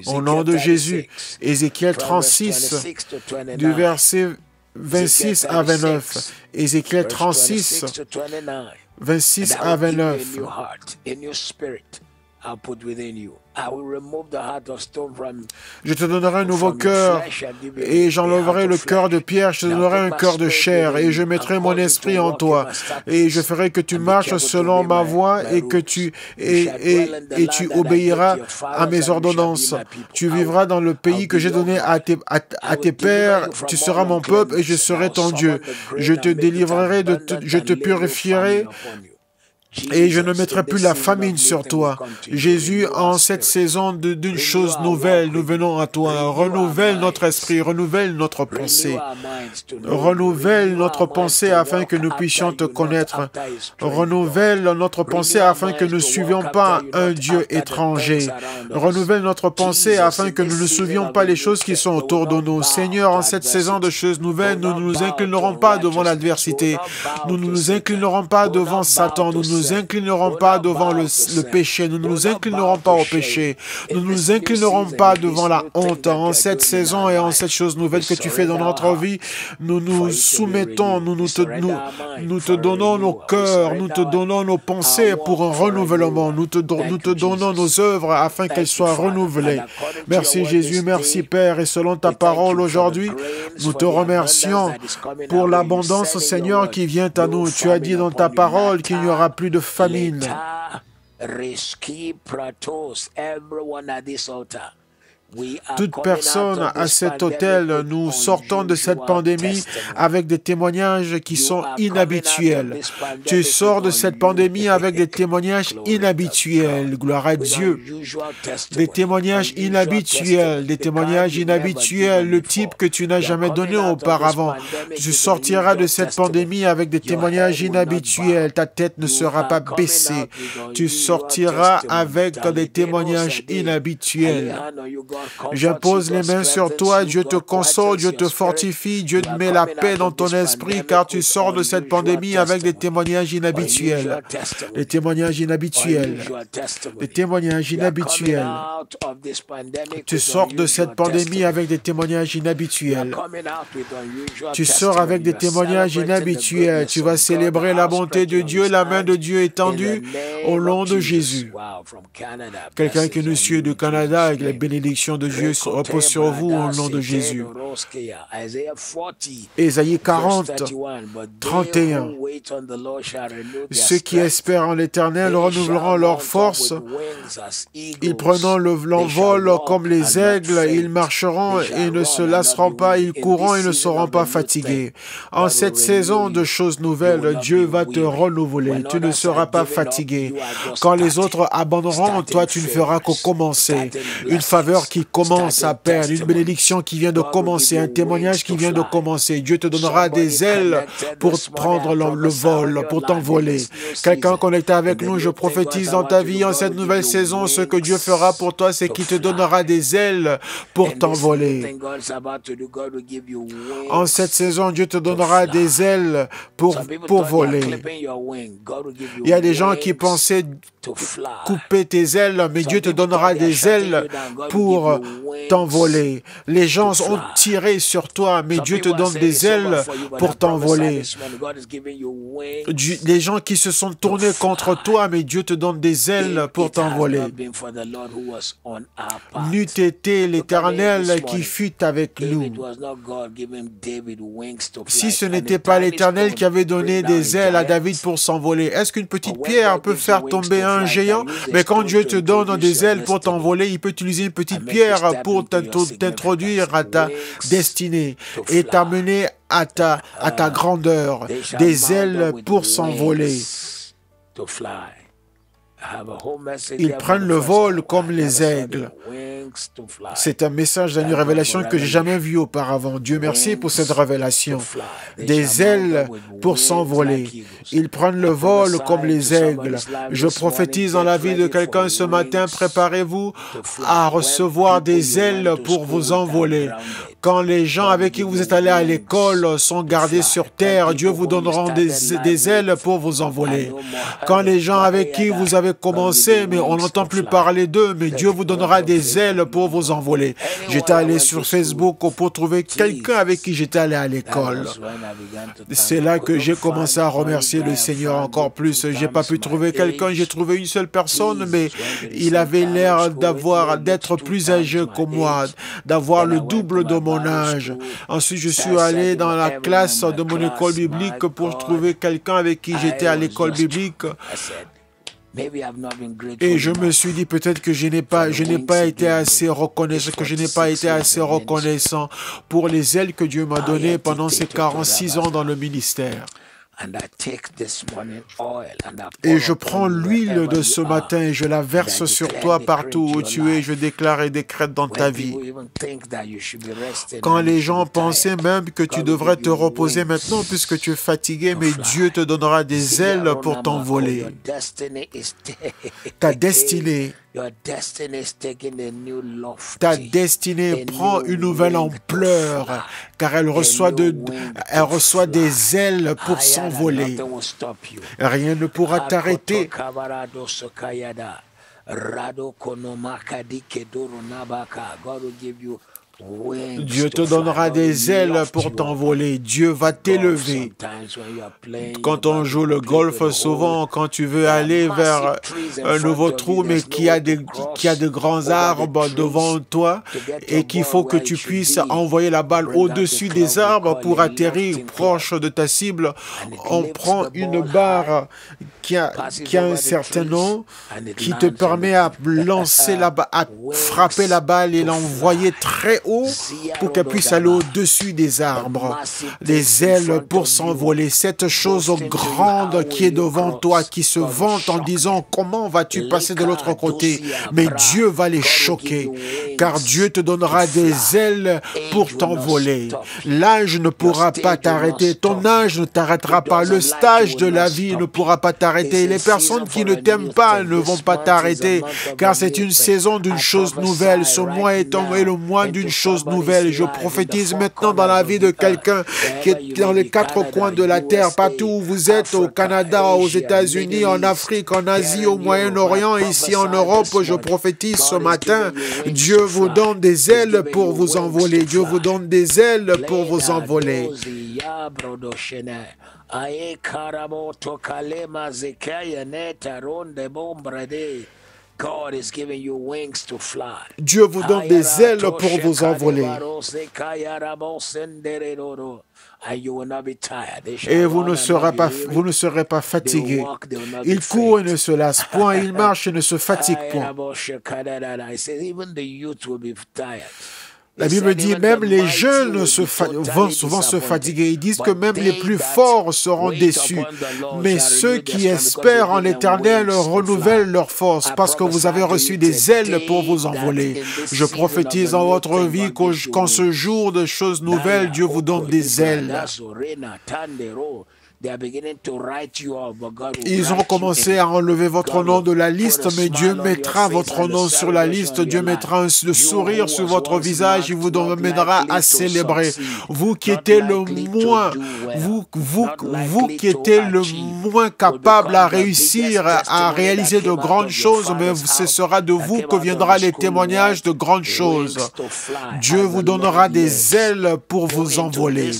Au nom de Jésus, Ézéchiel 36, du verset 26 à 29. Ézéchiel 36, 26 à 29. Je te donnerai un nouveau cœur et j'enlèverai le cœur de pierre, je te donnerai un cœur de chair et je mettrai mon esprit en toi et je ferai que tu marches selon ma voie et que tu obéiras à mes ordonnances. Tu vivras dans le pays que j'ai donné à tes pères, tu seras mon peuple et je serai ton Dieu. Je te délivrerai, je te purifierai et je ne mettrai plus la famine sur toi. Jésus, en cette saison d'une chose nouvelle, nous venons à toi. Renouvelle notre esprit, renouvelle notre pensée. Renouvelle notre pensée afin que nous puissions te connaître. Renouvelle notre pensée afin que nous ne suivions pas un Dieu étranger. Renouvelle notre pensée afin que nous ne suivions pas les choses qui sont autour de nous. Seigneur, en cette saison de choses nouvelles, nous ne nous inclinerons pas devant l'adversité. Nous ne nous inclinerons pas devant Satan. Nous ne nous inclinerons pas devant le péché, nous ne nous inclinerons pas au péché, nous ne nous inclinerons pas devant la honte. En cette saison et en cette chose nouvelle que tu fais dans notre vie, nous nous soumettons, nous te donnons nos cœurs, nous te donnons nos pensées pour un renouvellement, nous te donnons nos œuvres afin qu'elles soient renouvelées. Merci Jésus, merci Père, et selon ta parole aujourd'hui, nous te remercions pour l'abondance, Seigneur, qui vient à nous. Tu as dit dans ta parole qu'il n'y aura plus de famine. Toute personne à cet hôtel, nous sortons de cette pandémie avec des témoignages qui sont inhabituels. Tu sors de cette pandémie avec des témoignages inhabituels. Gloire à Dieu. Des témoignages inhabituels, le type que tu n'as jamais donné auparavant. Tu sortiras de cette pandémie avec des témoignages inhabituels. Ta tête ne sera pas baissée. Tu sortiras avec des témoignages inhabituels. J'impose les mains sur toi, Dieu te console, Dieu te fortifie, Dieu te met la paix dans ton esprit, car tu sors de cette pandémie avec des témoignages inhabituels. Des témoignages inhabituels. Des témoignages inhabituels. Tu sors de cette pandémie avec des témoignages inhabituels. Tu sors avec des témoignages inhabituels. Tu vas célébrer la bonté de Dieu, la main de Dieu étendue au nom de Jésus. Quelqu'un qui nous suit du Canada avec les bénédictions de Dieu repose sur vous au nom de Jésus. Ésaïe 40, 31. Ceux qui espèrent en l'Éternel renouvelleront leur force. Ils prendront l'envol comme les aigles. Ils marcheront et ne se lasseront pas. Ils courront et ne seront pas fatigués. En cette saison de choses nouvelles, Dieu va te renouveler. Tu ne seras pas fatigué. Quand les autres abandonneront, toi, tu ne feras que commencer. Une faveur qui commence à peine, une bénédiction qui vient de commencer, un témoignage qui vient de commencer. Dieu te donnera des ailes pour prendre le vol, pour t'envoler. Quelqu'un connecté avec nous, je prophétise dans ta vie en cette nouvelle saison, ce que Dieu fera pour toi, c'est qu'il te donnera des ailes pour t'envoler. En cette saison, Dieu te donnera des ailes pour voler. Il y a des gens qui pensaient couper tes ailes, mais Dieu te donnera des ailes pour t'envoler. Les gens ont tiré sur toi, mais Dieu te donne des ailes pour t'envoler. Les gens qui se sont tournés contre toi, mais Dieu te donne des ailes pour t'envoler. N'eût été l'Éternel qui fut avec nous. Si ce n'était pas l'Éternel qui avait donné des ailes à David pour s'envoler, est-ce qu'une petite pierre peut faire tomber un géant? Mais quand Dieu te donne des ailes pour t'envoler, il peut utiliser une petite pierre pour t'introduire à ta destinée et t'amener à ta grandeur, des ailes pour s'envoler. Ils prennent le vol comme les aigles. C'est un message d'une révélation que j'ai jamais vue auparavant. Dieu merci pour cette révélation. Des ailes pour s'envoler. Ils prennent le vol comme les aigles. Je prophétise dans la vie de quelqu'un ce matin, préparez-vous à recevoir des ailes pour vous envoler. Quand les gens avec qui vous êtes allés à l'école sont gardés sur terre, Dieu vous donnera des ailes pour vous envoler. Quand les gens avec qui vous avez commencé, mais on n'entend plus parler d'eux, mais Dieu vous donnera des ailes pour vous envoler. J'étais allé sur Facebook pour trouver quelqu'un avec qui j'étais allé à l'école. C'est là que j'ai commencé à remercier le Seigneur encore plus. J'ai pas pu trouver quelqu'un, j'ai trouvé une seule personne, mais il avait l'air d'être plus âgé que moi, d'avoir le double de mon âge. Ensuite, je suis allé dans la classe de mon école biblique pour trouver quelqu'un avec qui j'étais à l'école biblique. Et je me suis dit peut-être que je n'ai pas été assez reconnaissant, pour les ailes que Dieu m'a données pendant ces 46 ans dans le ministère. Et je prends l'huile de ce matin et je la verse sur toi partout où tu es. Je déclare et décrète dans ta vie. Quand les gens pensaient même que tu devrais te reposer maintenant puisque tu es fatigué, mais Dieu te donnera des ailes pour t'envoler. Ta destinée prend une nouvelle ampleur car elle reçoit des ailes pour s'envoler. Rien ne pourra t'arrêter. Dieu te donnera des ailes pour t'envoler. Dieu va t'élever. Quand on joue le golf, souvent, quand tu veux aller vers un nouveau trou, mais qui a de grands arbres devant toi et qu'il faut que tu puisses envoyer la balle au-dessus des arbres pour atterrir proche de ta cible, on prend une barre qui a un certain nom qui te permet à lancer à frapper la balle et l'envoyer très haut pour qu'elle puisse aller au-dessus des arbres. Des ailes pour s'envoler. Cette chose grande qui est devant toi, qui se vante en disant comment vas-tu passer de l'autre côté? Mais Dieu va les choquer, car Dieu te donnera des ailes pour t'envoler. L'âge ne pourra pas t'arrêter. Ton âge ne t'arrêtera pas. Le stage de la vie ne pourra pas t'arrêter. Les personnes qui ne t'aiment pas ne vont pas t'arrêter, car c'est une saison d'une chose nouvelle. Ce mois est le mois d'une chose nouvelle. Je prophétise maintenant dans la vie de quelqu'un qui est dans les quatre coins de la terre, partout où vous êtes, au Canada, aux États-Unis, en Afrique, en Asie, au Moyen-Orient, ici en Europe. Je prophétise ce matin, Dieu vous donne des ailes pour vous envoler. Dieu vous donne des ailes pour vous envoler. Dieu vous donne des ailes pour vous envoler. Et vous ne serez pas fatigué. Il court et ne se lasse point, il marche et ne se fatigue point. La Bible dit même les jeunes vont souvent se fatiguer. Ils disent que même les plus forts seront déçus. Mais ceux qui espèrent en l'Éternel renouvellent leur force parce que vous avez reçu des ailes pour vous envoler. Je prophétise dans votre vie qu'en ce jour de choses nouvelles, Dieu vous donne des ailes. Ils ont commencé à enlever votre nom de la liste, mais Dieu mettra votre nom sur la liste. Dieu mettra un sourire sur votre visage. Il vous mènera à célébrer. Vous qui étiez le moins, vous qui étiez le moins capable à réussir, à réaliser de grandes choses, mais ce sera de vous que viendra les témoignages de grandes choses. Dieu vous donnera des ailes pour vous envoler.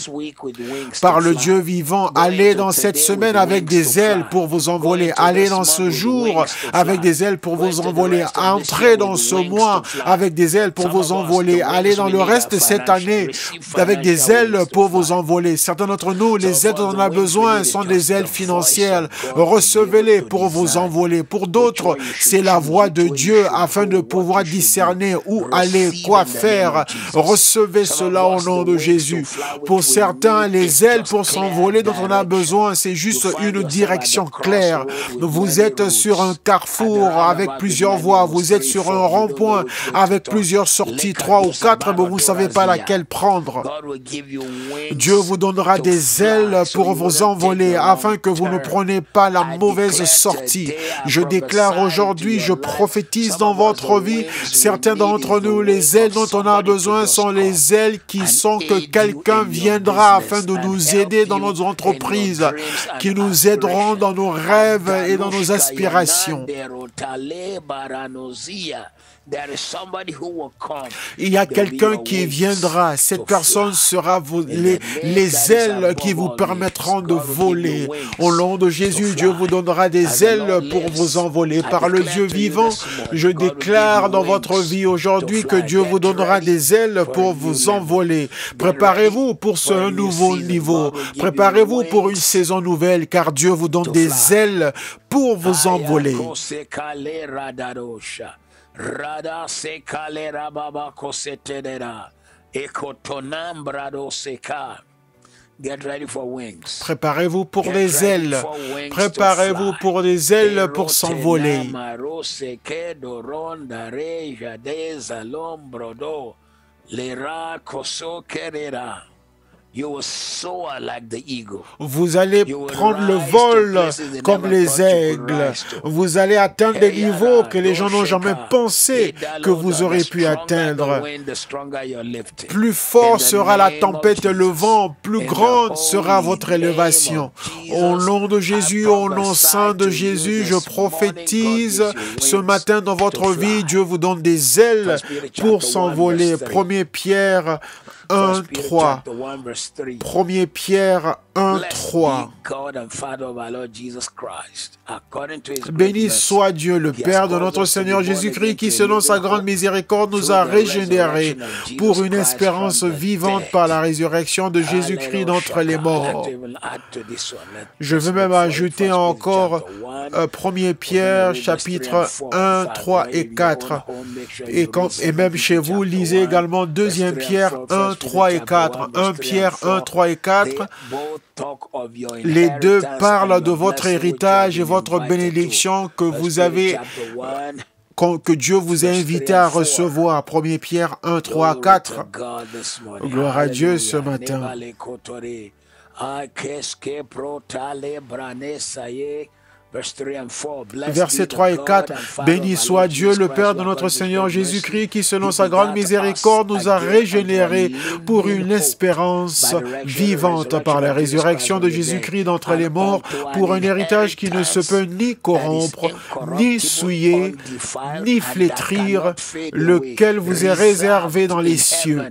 Par le Dieu vivant, allez dans cette semaine avec des ailes pour vous envoler. Allez dans ce jour avec des ailes pour vous envoler. Entrez dans ce mois avec des ailes pour vous envoler. Allez dans le reste de cette année avec des ailes pour vous envoler. Certains d'entre nous, les ailes dont on a besoin sont des ailes financières. Recevez-les pour vous envoler. Pour d'autres, c'est la voix de Dieu afin de pouvoir discerner où aller, quoi faire. Recevez cela au nom de Jésus. Pour certains, les ailes pour s'envoler dont on a besoin besoin, c'est juste une direction claire. Vous êtes sur un carrefour avec plusieurs voies, vous êtes sur un rond-point avec plusieurs sorties, 3 ou 4, mais vous ne savez pas laquelle prendre. Dieu vous donnera des ailes pour vous envoler afin que vous ne preniez pas la mauvaise sortie. Je déclare aujourd'hui, je prophétise dans votre vie, certains d'entre nous, les ailes dont on a besoin sont les ailes qui sont que quelqu'un viendra afin de nous aider dans nos entreprises, qui nous aideront dans nos rêves et dans nos aspirations. Il y a quelqu'un qui viendra. Cette personne sera les ailes qui vous permettront de voler. Au nom de Jésus, Dieu vous donnera des ailes pour vous envoler. Par le Dieu vivant, je déclare dans votre vie aujourd'hui que Dieu vous donnera des ailes pour vous envoler. Préparez-vous pour ce nouveau niveau. Préparez-vous pour une saison nouvelle, car Dieu vous donne des ailes pour vous envoler. Rada sekale rababa kosetedera ekotonambrado seka. Get ready for wings. Préparez-vous pour les ailes. Préparez-vous pour des ailes pour s'envoler. Vous allez prendre le vol comme les aigles. Vous allez atteindre des niveaux que les gens n'ont jamais pensé que vous aurez pu atteindre. Plus fort sera la tempête et le vent, plus grande sera votre élévation. Au nom de Jésus, au nom saint de Jésus, je prophétise ce matin dans votre vie, Dieu vous donne des ailes pour s'envoler. 1 Pierre 1, 3. 1 Pierre 1, 3. Béni soit Dieu, le Père de notre Seigneur Jésus-Christ, qui, selon sa grande miséricorde, nous a régénérés pour une espérance vivante par la résurrection de Jésus-Christ d'entre les morts. Je veux même ajouter encore 1 Pierre, chapitre 1, 3 et 4. Et même chez vous, lisez également 2 Pierre 1, 3 et 4. 1 Pierre 1, 3 et 4. Les deux parlent de votre héritage et votre bénédiction que vous avez, que Dieu vous a invité à recevoir. 1 Pierre 1, 3, 4. Gloire à Dieu ce matin. Versets 3 et 4. Béni soit Dieu, le Père de notre Seigneur Jésus-Christ, qui, selon sa grande miséricorde, nous a régénérés pour une espérance vivante par la résurrection de Jésus-Christ d'entre les morts, pour un héritage qui ne se peut ni corrompre, ni souiller, ni flétrir, lequel vous est réservé dans les cieux.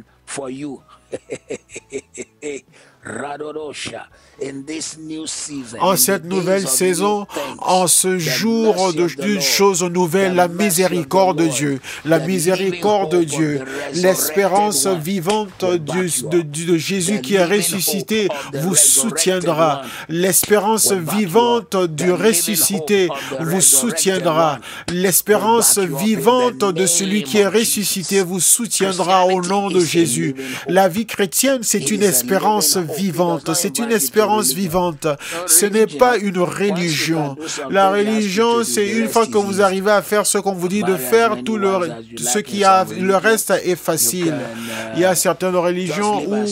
En cette nouvelle saison, en ce jour d'une chose nouvelle, la miséricorde de Dieu, la miséricorde de Dieu, l'espérance vivante de Jésus qui est ressuscité vous soutiendra. L'espérance vivante du ressuscité vous soutiendra. L'espérance vivante de celui qui est ressuscité vous soutiendra au nom de Jésus. La vie chrétienne, c'est une espérance vivante. C'est une espérance vivante. Ce n'est pas une religion. La religion, c'est une fois que vous arrivez à faire ce qu'on vous dit de faire, le reste est facile. Il y a certaines religions où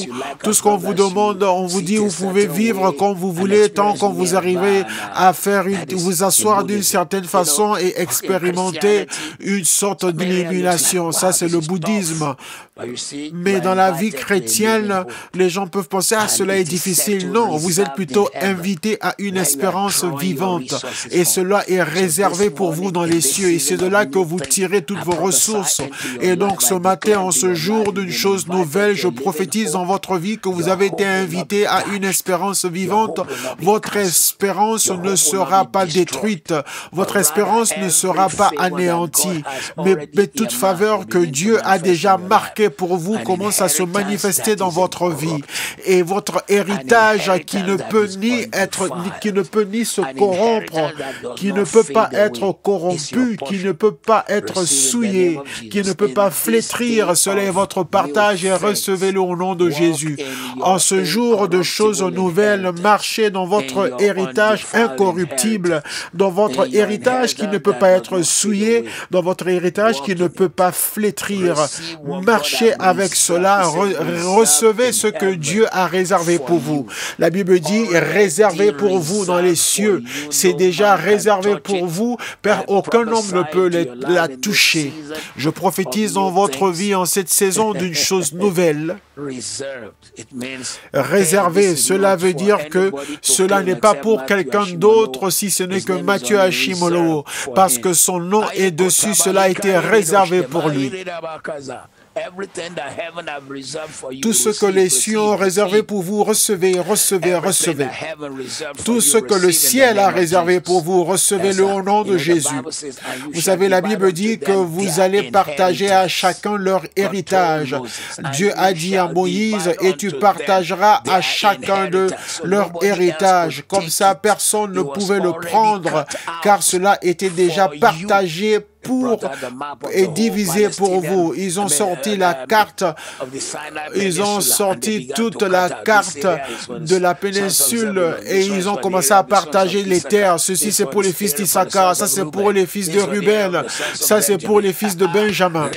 tout ce qu'on vous demande, on vous dit vous pouvez vivre comme vous voulez tant qu'on vous arrivez à faire vous asseoir d'une certaine façon et expérimenter une sorte d'illumination. Ça, c'est le bouddhisme. Mais dans la vie chrétienne, les gens peuvent penser ah, cela est difficile. Non, vous êtes plutôt invité à une espérance vivante. Et cela est réservé pour vous dans les cieux. Et c'est de là que vous tirez toutes vos ressources. Et donc ce matin, en ce jour d'une chose nouvelle, je prophétise dans votre vie que vous avez été invité à une espérance vivante. Votre espérance ne sera pas détruite. Votre espérance ne sera pas anéantie. Mais toute faveur que Dieu a déjà marquée décret pour vous commence à se manifester dans votre vie. Et votre héritage qui ne peut ni se corrompre, qui ne peut pas être corrompu, qui ne peut pas être souillé, qui ne peut pas flétrir, cela est votre partage et recevez-le au nom de Jésus. En ce jour de choses nouvelles, marchez dans votre héritage incorruptible, dans votre héritage qui ne peut pas être souillé, dans votre héritage qui ne peut pas flétrir. Marchez avec cela, recevez ce que Dieu a réservé pour vous. La Bible dit, réservé pour vous dans les cieux. C'est déjà réservé pour vous, aucun homme ne peut la toucher. Je prophétise dans votre vie en cette saison d'une chose nouvelle. Réservé, cela veut dire que cela n'est pas pour quelqu'un d'autre si ce n'est que Matthieu Hashimolowo, parce que son nom est dessus, cela a été réservé pour lui. Tout ce que les cieux ont réservé pour vous, recevez, recevez, recevez. Tout ce que le ciel a réservé pour vous, recevez-le au nom de Jésus. Vous savez, la Bible dit que vous allez partager à chacun leur héritage. Dieu a dit à Moïse, et tu partageras à chacun de leur héritage. Comme ça, personne ne pouvait le prendre, car cela était déjà partagé et divisé pour vous. Ils ont sorti la carte, ils ont sorti toute la carte de la péninsule et ils ont commencé à partager les terres. Ceci c'est pour les fils d'Issachar, ça c'est pour les fils de Ruben, ça c'est pour les fils de Benjamin.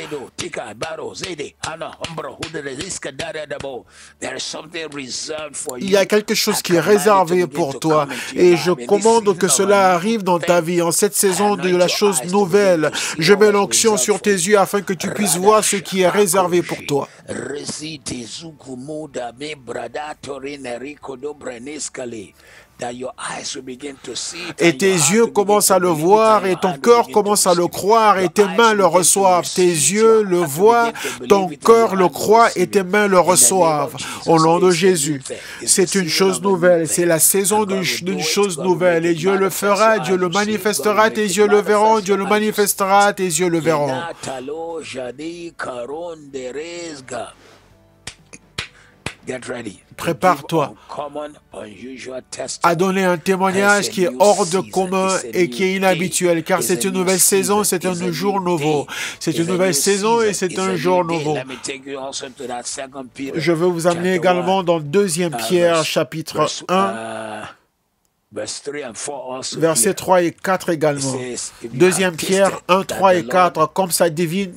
Il y a quelque chose qui est réservé pour toi et je commande que cela arrive dans ta vie en cette saison de la chose nouvelle. Je mets l'onction sur tes yeux afin que tu puisses voir ce qui est réservé pour toi. Et tes yeux commencent à le voir et ton cœur commence à le croire et tes mains le reçoivent. Tes yeux le voient, ton cœur le croit et tes mains le reçoivent. Au nom de Jésus, c'est une chose nouvelle. C'est la saison d'une chose nouvelle. Et Dieu le fera, Dieu le manifestera, tes yeux le verront, Dieu le manifestera, tes yeux le verront. Prépare-toi à donner un témoignage qui est hors de commun et qui est inhabituel, car c'est une nouvelle saison, c'est un jour nouveau. C'est une nouvelle saison et c'est un jour nouveau. Je veux vous amener également dans 2 Pierre, chapitre 1, versets 3 et 4 également. 2 Pierre 1, 3 et 4, comme ça divine.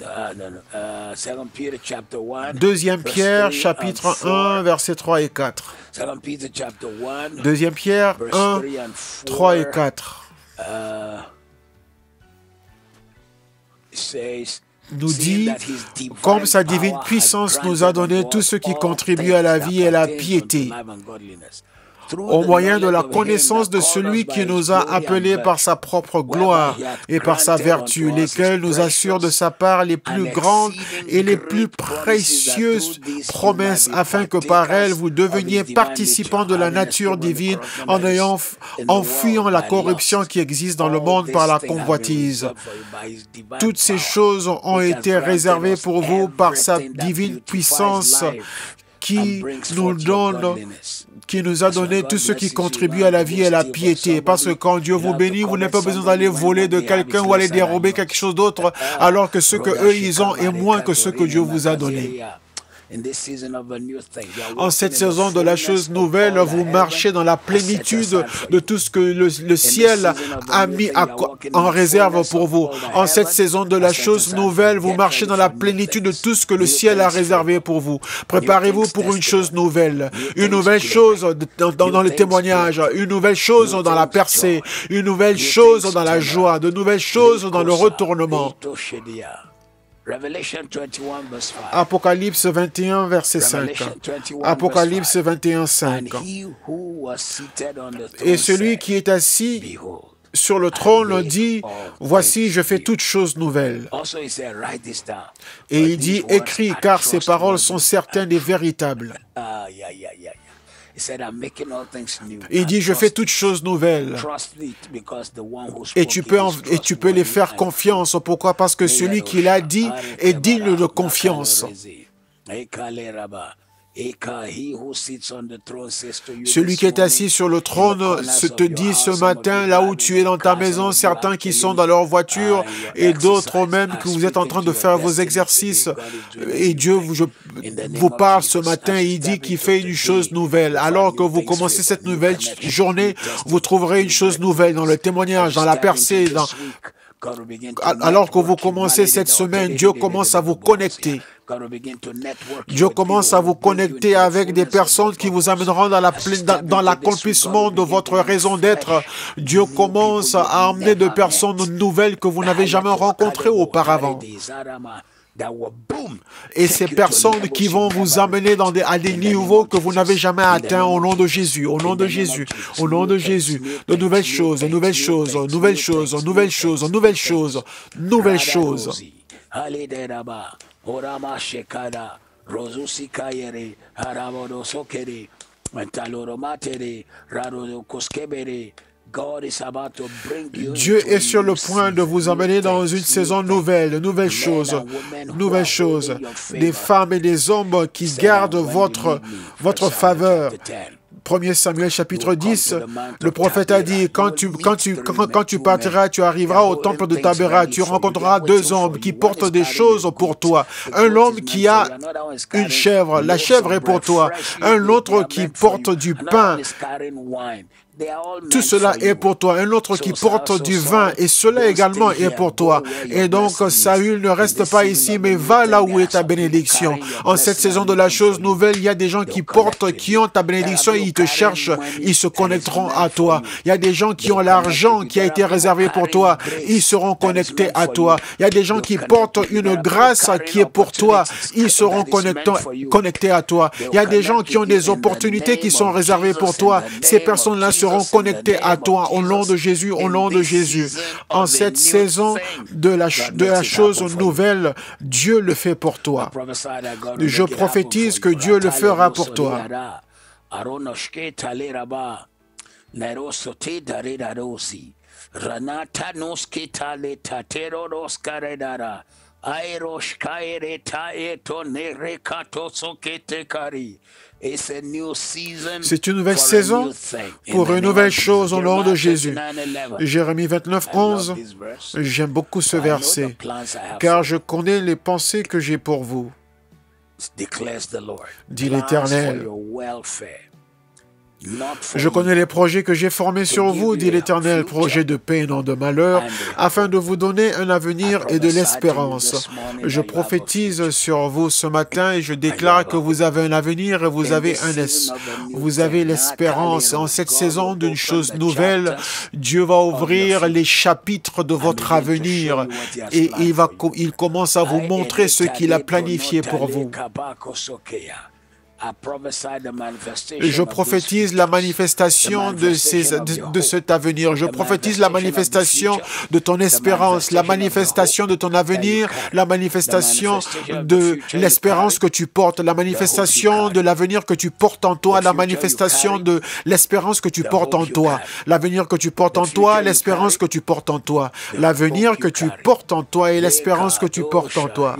2 Pierre, chapitre 1, versets 3 et 4. 2 Pierre 1, 3 et 4. Nous dit, comme sa divine puissance nous a donné tout ce qui contribue à la vie et à la piété, au moyen de la connaissance de celui qui nous a appelés par sa propre gloire et par sa vertu, lesquels nous assurent de sa part les plus grandes et les plus précieuses promesses, afin que par elles vous deveniez participants de la nature divine en fuyant la corruption qui existe dans le monde par la convoitise. Toutes ces choses ont été réservées pour vous par sa divine puissance qui nous a donné tout ce qui contribue à la vie et à la piété. Parce que quand Dieu vous bénit, vous n'avez pas besoin d'aller voler de quelqu'un ou aller dérober quelque chose d'autre, alors que ce que eux ils ont est moins que ce que Dieu vous a donné. En cette saison de la chose nouvelle, vous marchez dans la plénitude de tout ce que le ciel a mis en réserve pour vous. En cette saison de la chose nouvelle, vous marchez dans la plénitude de tout ce que le ciel a réservé pour vous. Préparez-vous pour une chose nouvelle chose dans le témoignage, une nouvelle chose dans la percée, une nouvelle chose dans la joie, de nouvelles choses dans le retournement. Apocalypse 21, verset 5. Apocalypse 21, 5. Et celui qui est assis sur le trône dit, voici, je fais toutes choses nouvelles. Et il dit, écris, car ces paroles sont certaines et véritables. Il dit, je fais toutes choses nouvelles. Et tu peux les faire confiance. Pourquoi? Parce que celui qui l'a dit est digne de confiance. Celui qui est assis sur le trône te dit ce matin, là où tu es dans ta maison, certains qui sont dans leur voiture et d'autres même que vous êtes en train de faire vos exercices. Et Dieu vous parle ce matin et il dit qu'il fait une chose nouvelle. Alors que vous commencez cette nouvelle journée, vous trouverez une chose nouvelle dans le témoignage, dans la percée, alors que vous commencez cette semaine, Dieu commence à vous connecter. Dieu commence à vous connecter avec des personnes qui vous amèneront dans l'accomplissement de votre raison d'être. Dieu commence à amener de personnes nouvelles que vous n'avez jamais rencontrées auparavant. Et ces personnes qui vont vous amener à des niveaux que vous n'avez jamais atteints au nom de Jésus, au nom de Jésus, au nom de Jésus. De nouvelles choses, de nouvelles choses, de nouvelles choses, de nouvelles choses, de nouvelles choses, de nouvelles choses. Dieu est sur le point de vous amener dans une saison nouvelle, de nouvelles choses, des femmes et des hommes qui gardent votre faveur. 1 Samuel chapitre 10, le prophète a dit, quand tu partiras, tu arriveras au temple de Tabéra, tu rencontreras deux hommes qui portent des choses pour toi. Un homme qui a une chèvre, la chèvre est pour toi. Un autre qui porte du pain. Tout cela est pour toi. Un autre qui porte du vin, et cela également est pour toi. Et donc, Saül ne reste pas ici, mais va là où est ta bénédiction. En cette saison de la chose nouvelle, il y a des gens qui ont ta bénédiction, et ils te cherchent, ils se connecteront à toi. Il y a des gens qui ont l'argent qui a été réservé pour toi, ils seront connectés à toi. Il y a des gens qui portent une grâce qui est pour toi, ils seront connectés à toi. Il y a des gens qui ont des opportunités qui sont réservées pour toi. Ces personnes-là seront connectés à toi au nom de Jésus, au nom de Jésus. En cette saison de la chose nouvelle, Dieu le fait pour toi. Je prophétise que Dieu le fera pour toi. C'est une nouvelle saison pour une nouvelle chose au nom de Jésus. Jérémie 29, 11. J'aime beaucoup ce verset, car je connais les pensées que j'ai pour vous, dit l'Éternel. Je connais les projets que j'ai formés sur vous, dit l'Éternel, projets de paix et non de malheur, afin de vous donner un avenir et de l'espérance. Je prophétise sur vous ce matin et je déclare que vous avez un avenir et vous avez l'espérance. En cette saison d'une chose nouvelle, Dieu va ouvrir les chapitres de votre avenir et il commence à vous montrer ce qu'il a planifié pour vous. Je prophétise la manifestation de cet avenir. Je prophétise la manifestation de ton espérance, la manifestation de ton avenir, la manifestation de l'espérance que tu portes, la manifestation de l'avenir que tu portes en toi, la manifestation de l'espérance que tu portes en toi, l'avenir que tu portes en toi, l'espérance que tu portes en toi, l'avenir que tu portes en toi et l'espérance que tu portes en toi.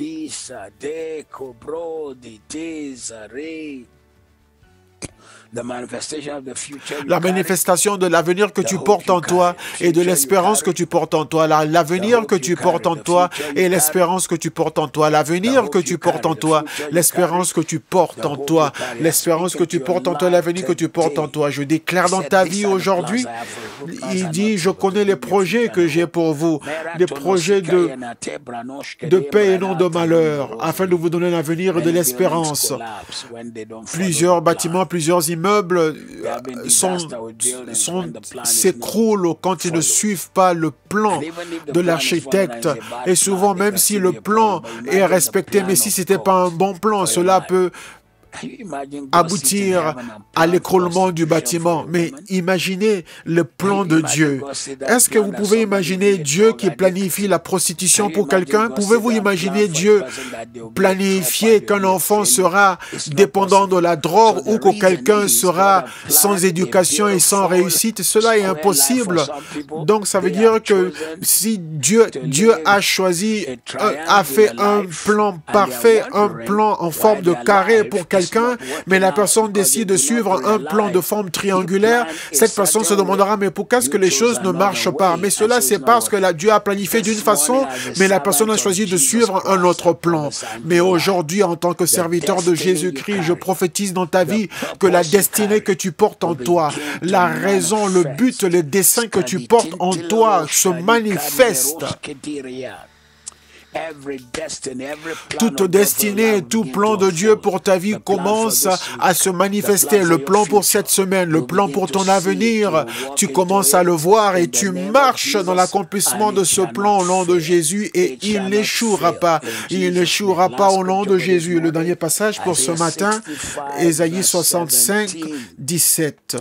La manifestation de l'avenir que tu portes en toi et de l'espérance que tu portes en toi. L'avenir que tu portes en toi et l'espérance que tu portes en toi. L'avenir que tu portes en toi, l'espérance que tu portes en toi. L'espérance que tu portes en toi, l'avenir que tu portes en toi. Je déclare dans ta vie aujourd'hui, il dit, je connais les projets que j'ai pour vous, des projets de paix et non de malheur, afin de vous donner l'avenir et de l'espérance. Plusieurs bâtiments, plusieurs immeubles s'écroulent quand ils ne suivent pas le plan de l'architecte. Et souvent, même si le plan est respecté, mais si ce n'était pas un bon plan, cela peut aboutir à l'écroulement du bâtiment. Mais imaginez le plan de Dieu. Est-ce que vous pouvez imaginer Dieu qui planifie la prostitution pour quelqu'un? Pouvez-vous imaginer Dieu planifier qu'un enfant sera dépendant de la drogue ou que quelqu'un sera sans éducation et sans réussite? Cela est impossible. Donc ça veut dire que si Dieu a choisi, a fait un plan parfait, un plan en forme de carré pour quelqu'un, mais la personne décide de suivre un plan de forme triangulaire, cette personne se demandera, mais pourquoi est-ce que les choses ne marchent pas? Mais cela, c'est parce que Dieu a planifié d'une façon, mais la personne a choisi de suivre un autre plan. Mais aujourd'hui, en tant que serviteur de Jésus-Christ, je prophétise dans ta vie que la destinée que tu portes en toi, la raison, le but, le dessein que tu portes en toi se manifeste. Toute destinée, tout plan de Dieu pour ta vie commence à se manifester. Le plan pour cette semaine, le plan pour ton avenir, tu commences à le voir et tu marches dans l'accomplissement de ce plan au nom de Jésus et il n'échouera pas. Il n'échouera pas au nom de Jésus. Le dernier passage pour ce matin, Ésaïe 65, 17.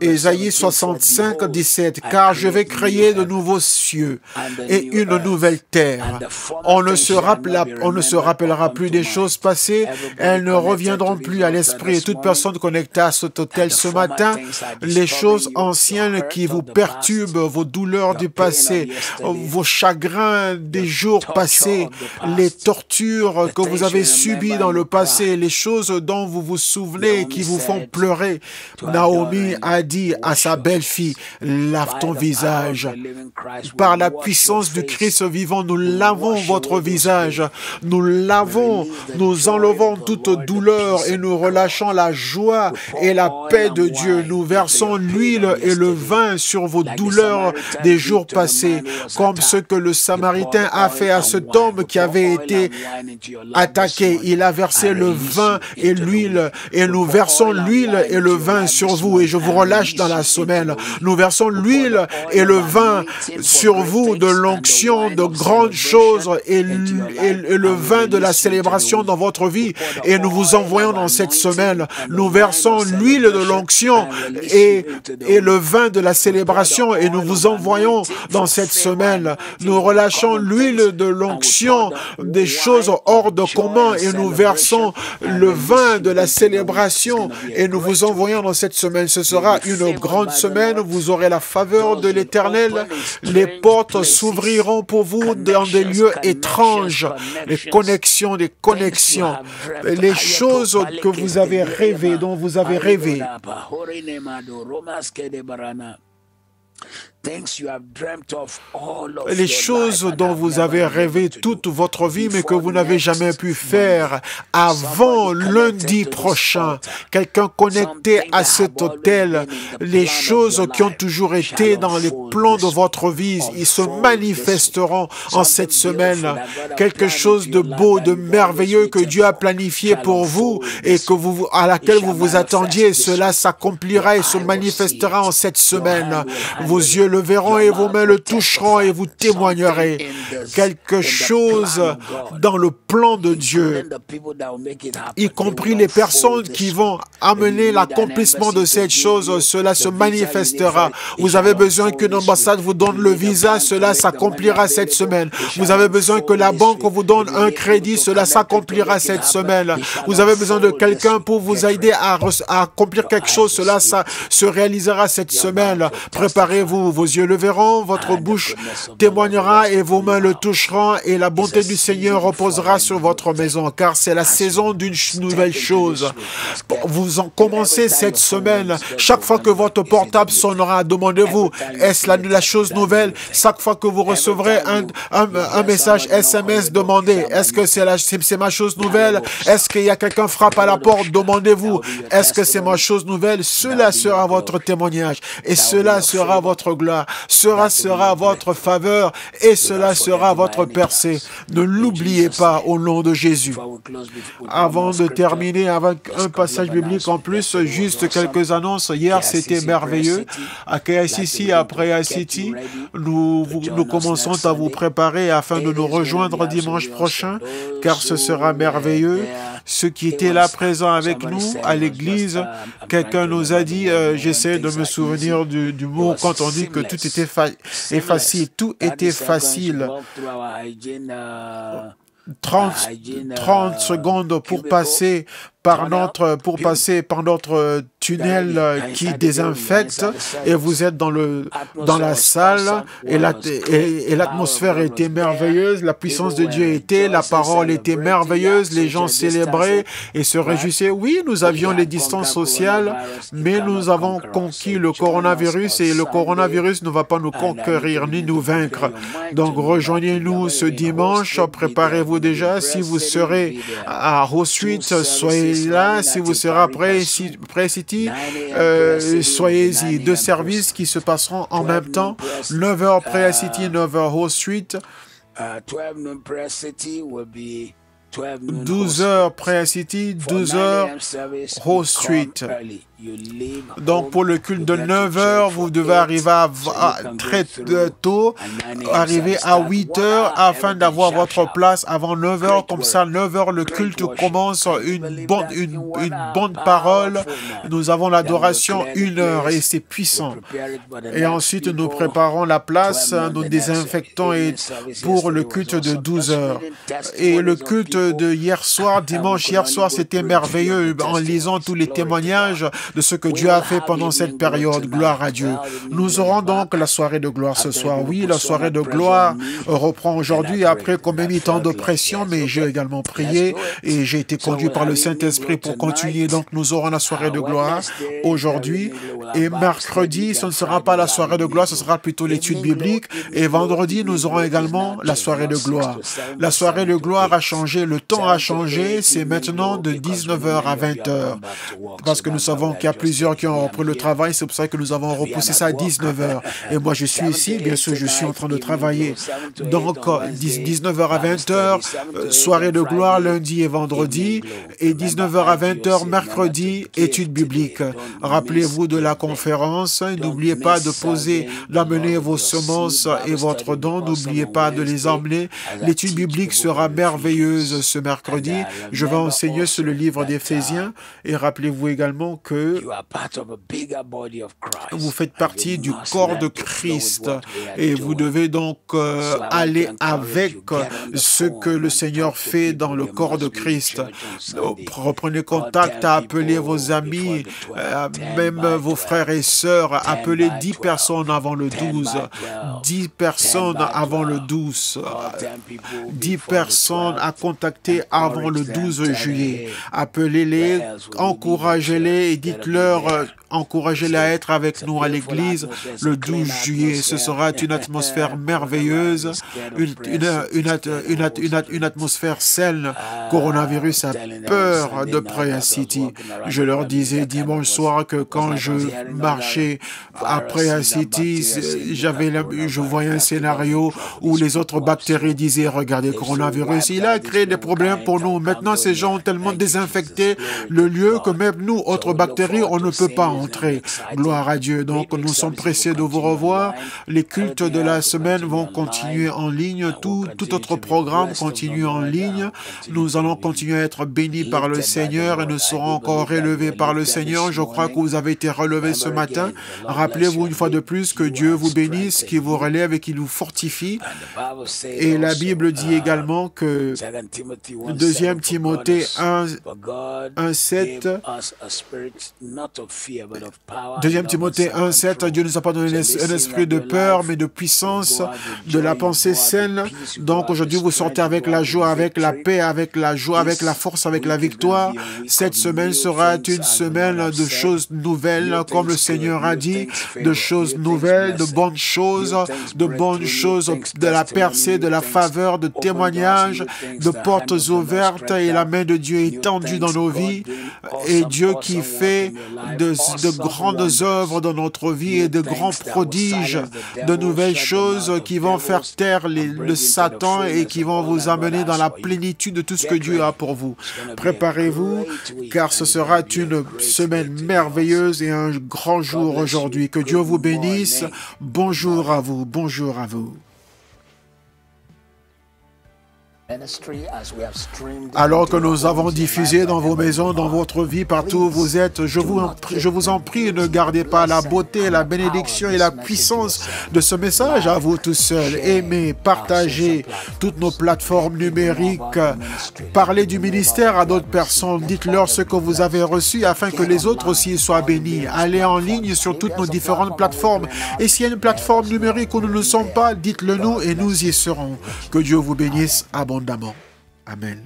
Ésaïe 65, 17. Car je vais créer de nouveaux cieux et une nouvelle terre. On ne se rappellera plus des choses passées, elles ne reviendront plus à l'esprit. Et toute personne connectée à cet hôtel ce matin, les choses anciennes qui vous perturbent, vos douleurs du passé, vos chagrins des jours passés, les tortures que vous avez subies dans le passé, les choses dont vous vous souvenez qui vous font pleurer. Naomi a dit à sa belle-fille, lave ton visage. Par la puissance du Christ vivant, nous lavons votre visage. Nous lavons, nous enlevons toute douleur et nous relâchons la joie et la paix de Dieu. Nous versons l'huile et le vin sur vos douleurs des jours passés, comme ce que le Samaritain a fait à cet homme qui avait été attaqué. Il a versé le vin et l'huile et nous versons l'huile et le vin sur vous et je vous relâche dans la semaine. Nous versons l'huile et le vin sur vous de l'onction, de grandes choses et le vin de la célébration dans votre vie et nous vous envoyons dans cette semaine. Nous versons l'huile de l'onction et le vin de la célébration et nous vous envoyons dans cette semaine. Nous relâchons l'huile de l'onction des choses hors de commun et nous versons le vin de la célébration et nous vous envoyons dans cette semaine. Ce sera une grande semaine. Vous aurez la faveur de l'Éternel. Les portes s'ouvriront pour vous dans des lieux étranges. Les connexions, les choses que vous avez rêvées, dont vous avez rêvé. Les choses dont vous avez rêvé toute votre vie, mais que vous n'avez jamais pu faire avant lundi prochain. Quelqu'un connecté à cet hôtel, les choses qui ont toujours été dans les plans de votre vie, ils se manifesteront en cette semaine. Quelque chose de beau, de merveilleux que Dieu a planifié pour vous et à laquelle vous vous attendiez, cela s'accomplira et se manifestera en cette semaine. Vos yeux le verront et vos mains le toucheront et vous témoignerez quelque chose dans le plan de Dieu, y compris les personnes qui vont amener l'accomplissement de cette chose. Cela se manifestera. Vous avez besoin qu'une ambassade vous donne le visa, cela s'accomplira cette semaine. Vous avez besoin que la banque vous donne un crédit, cela s'accomplira cette semaine. Vous avez besoin de quelqu'un pour vous aider à accomplir quelque chose, cela se réalisera cette semaine. Préparez-vous, vos yeux le verront, votre bouche témoignera et vos mains le toucheront et la bonté du Seigneur reposera sur votre maison, car c'est la saison d'une nouvelle chose. Vous en commencez cette semaine. Chaque fois que votre portable sonnera, demandez-vous, est-ce la chose nouvelle? Chaque fois que vous recevrez un message SMS, demandez, est-ce que c'est ma chose nouvelle? Est-ce qu'il y a quelqu'un frappe à la porte? Demandez-vous, est-ce que c'est ma chose nouvelle? Cela sera votre témoignage et cela sera votre gloire, cela sera votre faveur et cela sera votre percée. Ne l'oubliez pas au nom de Jésus. Avant de terminer avec un passage biblique en plus, juste quelques annonces. Hier, c'était merveilleux. À KICC, après ICT, nous commençons à vous préparer afin de nous rejoindre dimanche prochain, car ce sera merveilleux. ceux qui étaient là présents avec nous à l'église. Quelqu'un nous a dit, j'essaie de me souvenir du mot quand on dit que tout était facile. Tout était facile. 30 secondes pour passer par notre tunnel qui désinfecte, et vous êtes dans la salle, et l'atmosphère était merveilleuse, la puissance de Dieu était, la parole était merveilleuse, les gens célébraient et se réjouissaient. Oui, nous avions les distances sociales, mais nous avons conquis le coronavirus, et le coronavirus ne va pas nous conquérir ni nous vaincre. Donc rejoignez-nous ce dimanche, préparez-vous déjà. Si vous serez à Rose Street, soyez là. Si vous serez à Prayer City, soyez-y. 2 services qui se passeront en même temps. 9h Prayer City, 9h Rose Street. 12h Prayer City, 12h Rose Street. Donc pour le culte de 9h, vous devez arriver très tôt, arriver à 8h afin d'avoir votre place avant 9h. Comme ça, 9h, le culte commence, une bonne parole. Nous avons l'adoration 1h et c'est puissant. Et ensuite, nous préparons la place, nous désinfectons pour le culte de 12h. Et le culte de hier soir, dimanche, hier soir, c'était merveilleux en lisant tous les témoignages de ce que Dieu a fait pendant cette période. Gloire à Dieu. Nous aurons donc la soirée de gloire ce soir. Oui, la soirée de gloire reprend aujourd'hui après combien de temps de pression, mais j'ai également prié et j'ai été conduit par le Saint-Esprit pour continuer. Donc nous aurons la soirée de gloire aujourd'hui, et mercredi, ce ne sera pas la soirée de gloire, ce sera plutôt l'étude biblique, et vendredi, nous aurons également la soirée de gloire. La soirée de gloire a changé, le temps a changé, c'est maintenant de 19h à 20h, parce que nous savons qu'il y a plusieurs qui ont repris le travail, c'est pour ça que nous avons repoussé ça à 19h. Et moi, je suis ici, bien sûr, je suis en train de travailler. Donc, 19h à 20h, soirée de gloire lundi et vendredi, et 19h à 20h mercredi, étude biblique. Rappelez-vous de la conférence, n'oubliez pas d'amener vos semences et votre don, n'oubliez pas de les emmener. L'étude biblique sera merveilleuse ce mercredi. Je vais enseigner sur le livre d'Éphésiens, et rappelez-vous également que vous faites partie du corps de Christ, et vous devez donc aller avec ce que le Seigneur fait dans le corps de Christ. Reprenez contact, appelez vos amis, même vos frères et sœurs, appelez 10 personnes avant le 12, 10 personnes avant le 12, 10 personnes à contacter avant le 12 juillet. Appelez-les, encouragez-les et dites-leur, encouragez-les à être avec nous à l'église le 12 juillet. Ce sera une atmosphère merveilleuse, une atmosphère saine. Coronavirus a peur de Prayer City. Je leur disais dimanche soir que quand je marchais à Prayer City, je voyais un scénario où les autres bactéries disaient, regardez, coronavirus, il a créé des problèmes pour nous. Maintenant, ces gens ont tellement désinfecté le lieu que même nous, autres bactéries, on ne peut pas entrer. Gloire à Dieu. Donc, nous sommes pressés de vous revoir. Les cultes de la semaine vont continuer en ligne. Tout autre programme continue en ligne. Nous allons continuer à être bénis par le Seigneur et nous serons encore relevés par le Seigneur. Je crois que vous avez été relevés ce matin. Rappelez-vous une fois de plus que Dieu vous bénisse, qu'il vous relève et qu'il vous fortifie. Et la Bible dit également que 2 Timothée 1:7, 2 Timothée 1:7, Dieu ne nous a pas donné un esprit de peur, mais de puissance, de la pensée saine. Donc aujourd'hui, vous sortez avec la joie, avec la paix, avec la joie, avec la force, avec la victoire. Cette semaine sera une semaine de choses nouvelles, comme le Seigneur a dit, de choses nouvelles, de bonnes choses, de la percée, de la faveur, de témoignages, de portes ouvertes, et la main de Dieu étendue dans nos vies, et Dieu qui fait de grandes œuvres dans notre vie et de grands prodiges, de nouvelles choses qui vont faire taire le Satan et qui vont vous amener dans la plénitude de tout ce que Dieu a pour vous. Préparez-vous, car ce sera une semaine merveilleuse et un grand jour aujourd'hui. Que Dieu vous bénisse. Bonjour à vous, bonjour à vous. Alors que nous avons diffusé dans vos maisons, dans votre vie, partout où vous êtes, je vous en prie, ne gardez pas la beauté, la bénédiction et la puissance de ce message à vous tout seuls. Aimez, partagez toutes nos plateformes numériques, parlez du ministère à d'autres personnes, dites-leur ce que vous avez reçu afin que les autres aussi soient bénis. Allez en ligne sur toutes nos différentes plateformes. Et s'il y a une plateforme numérique où nous ne sommes pas, dites-le nous et nous y serons. Que Dieu vous bénisse abondamment. Amen.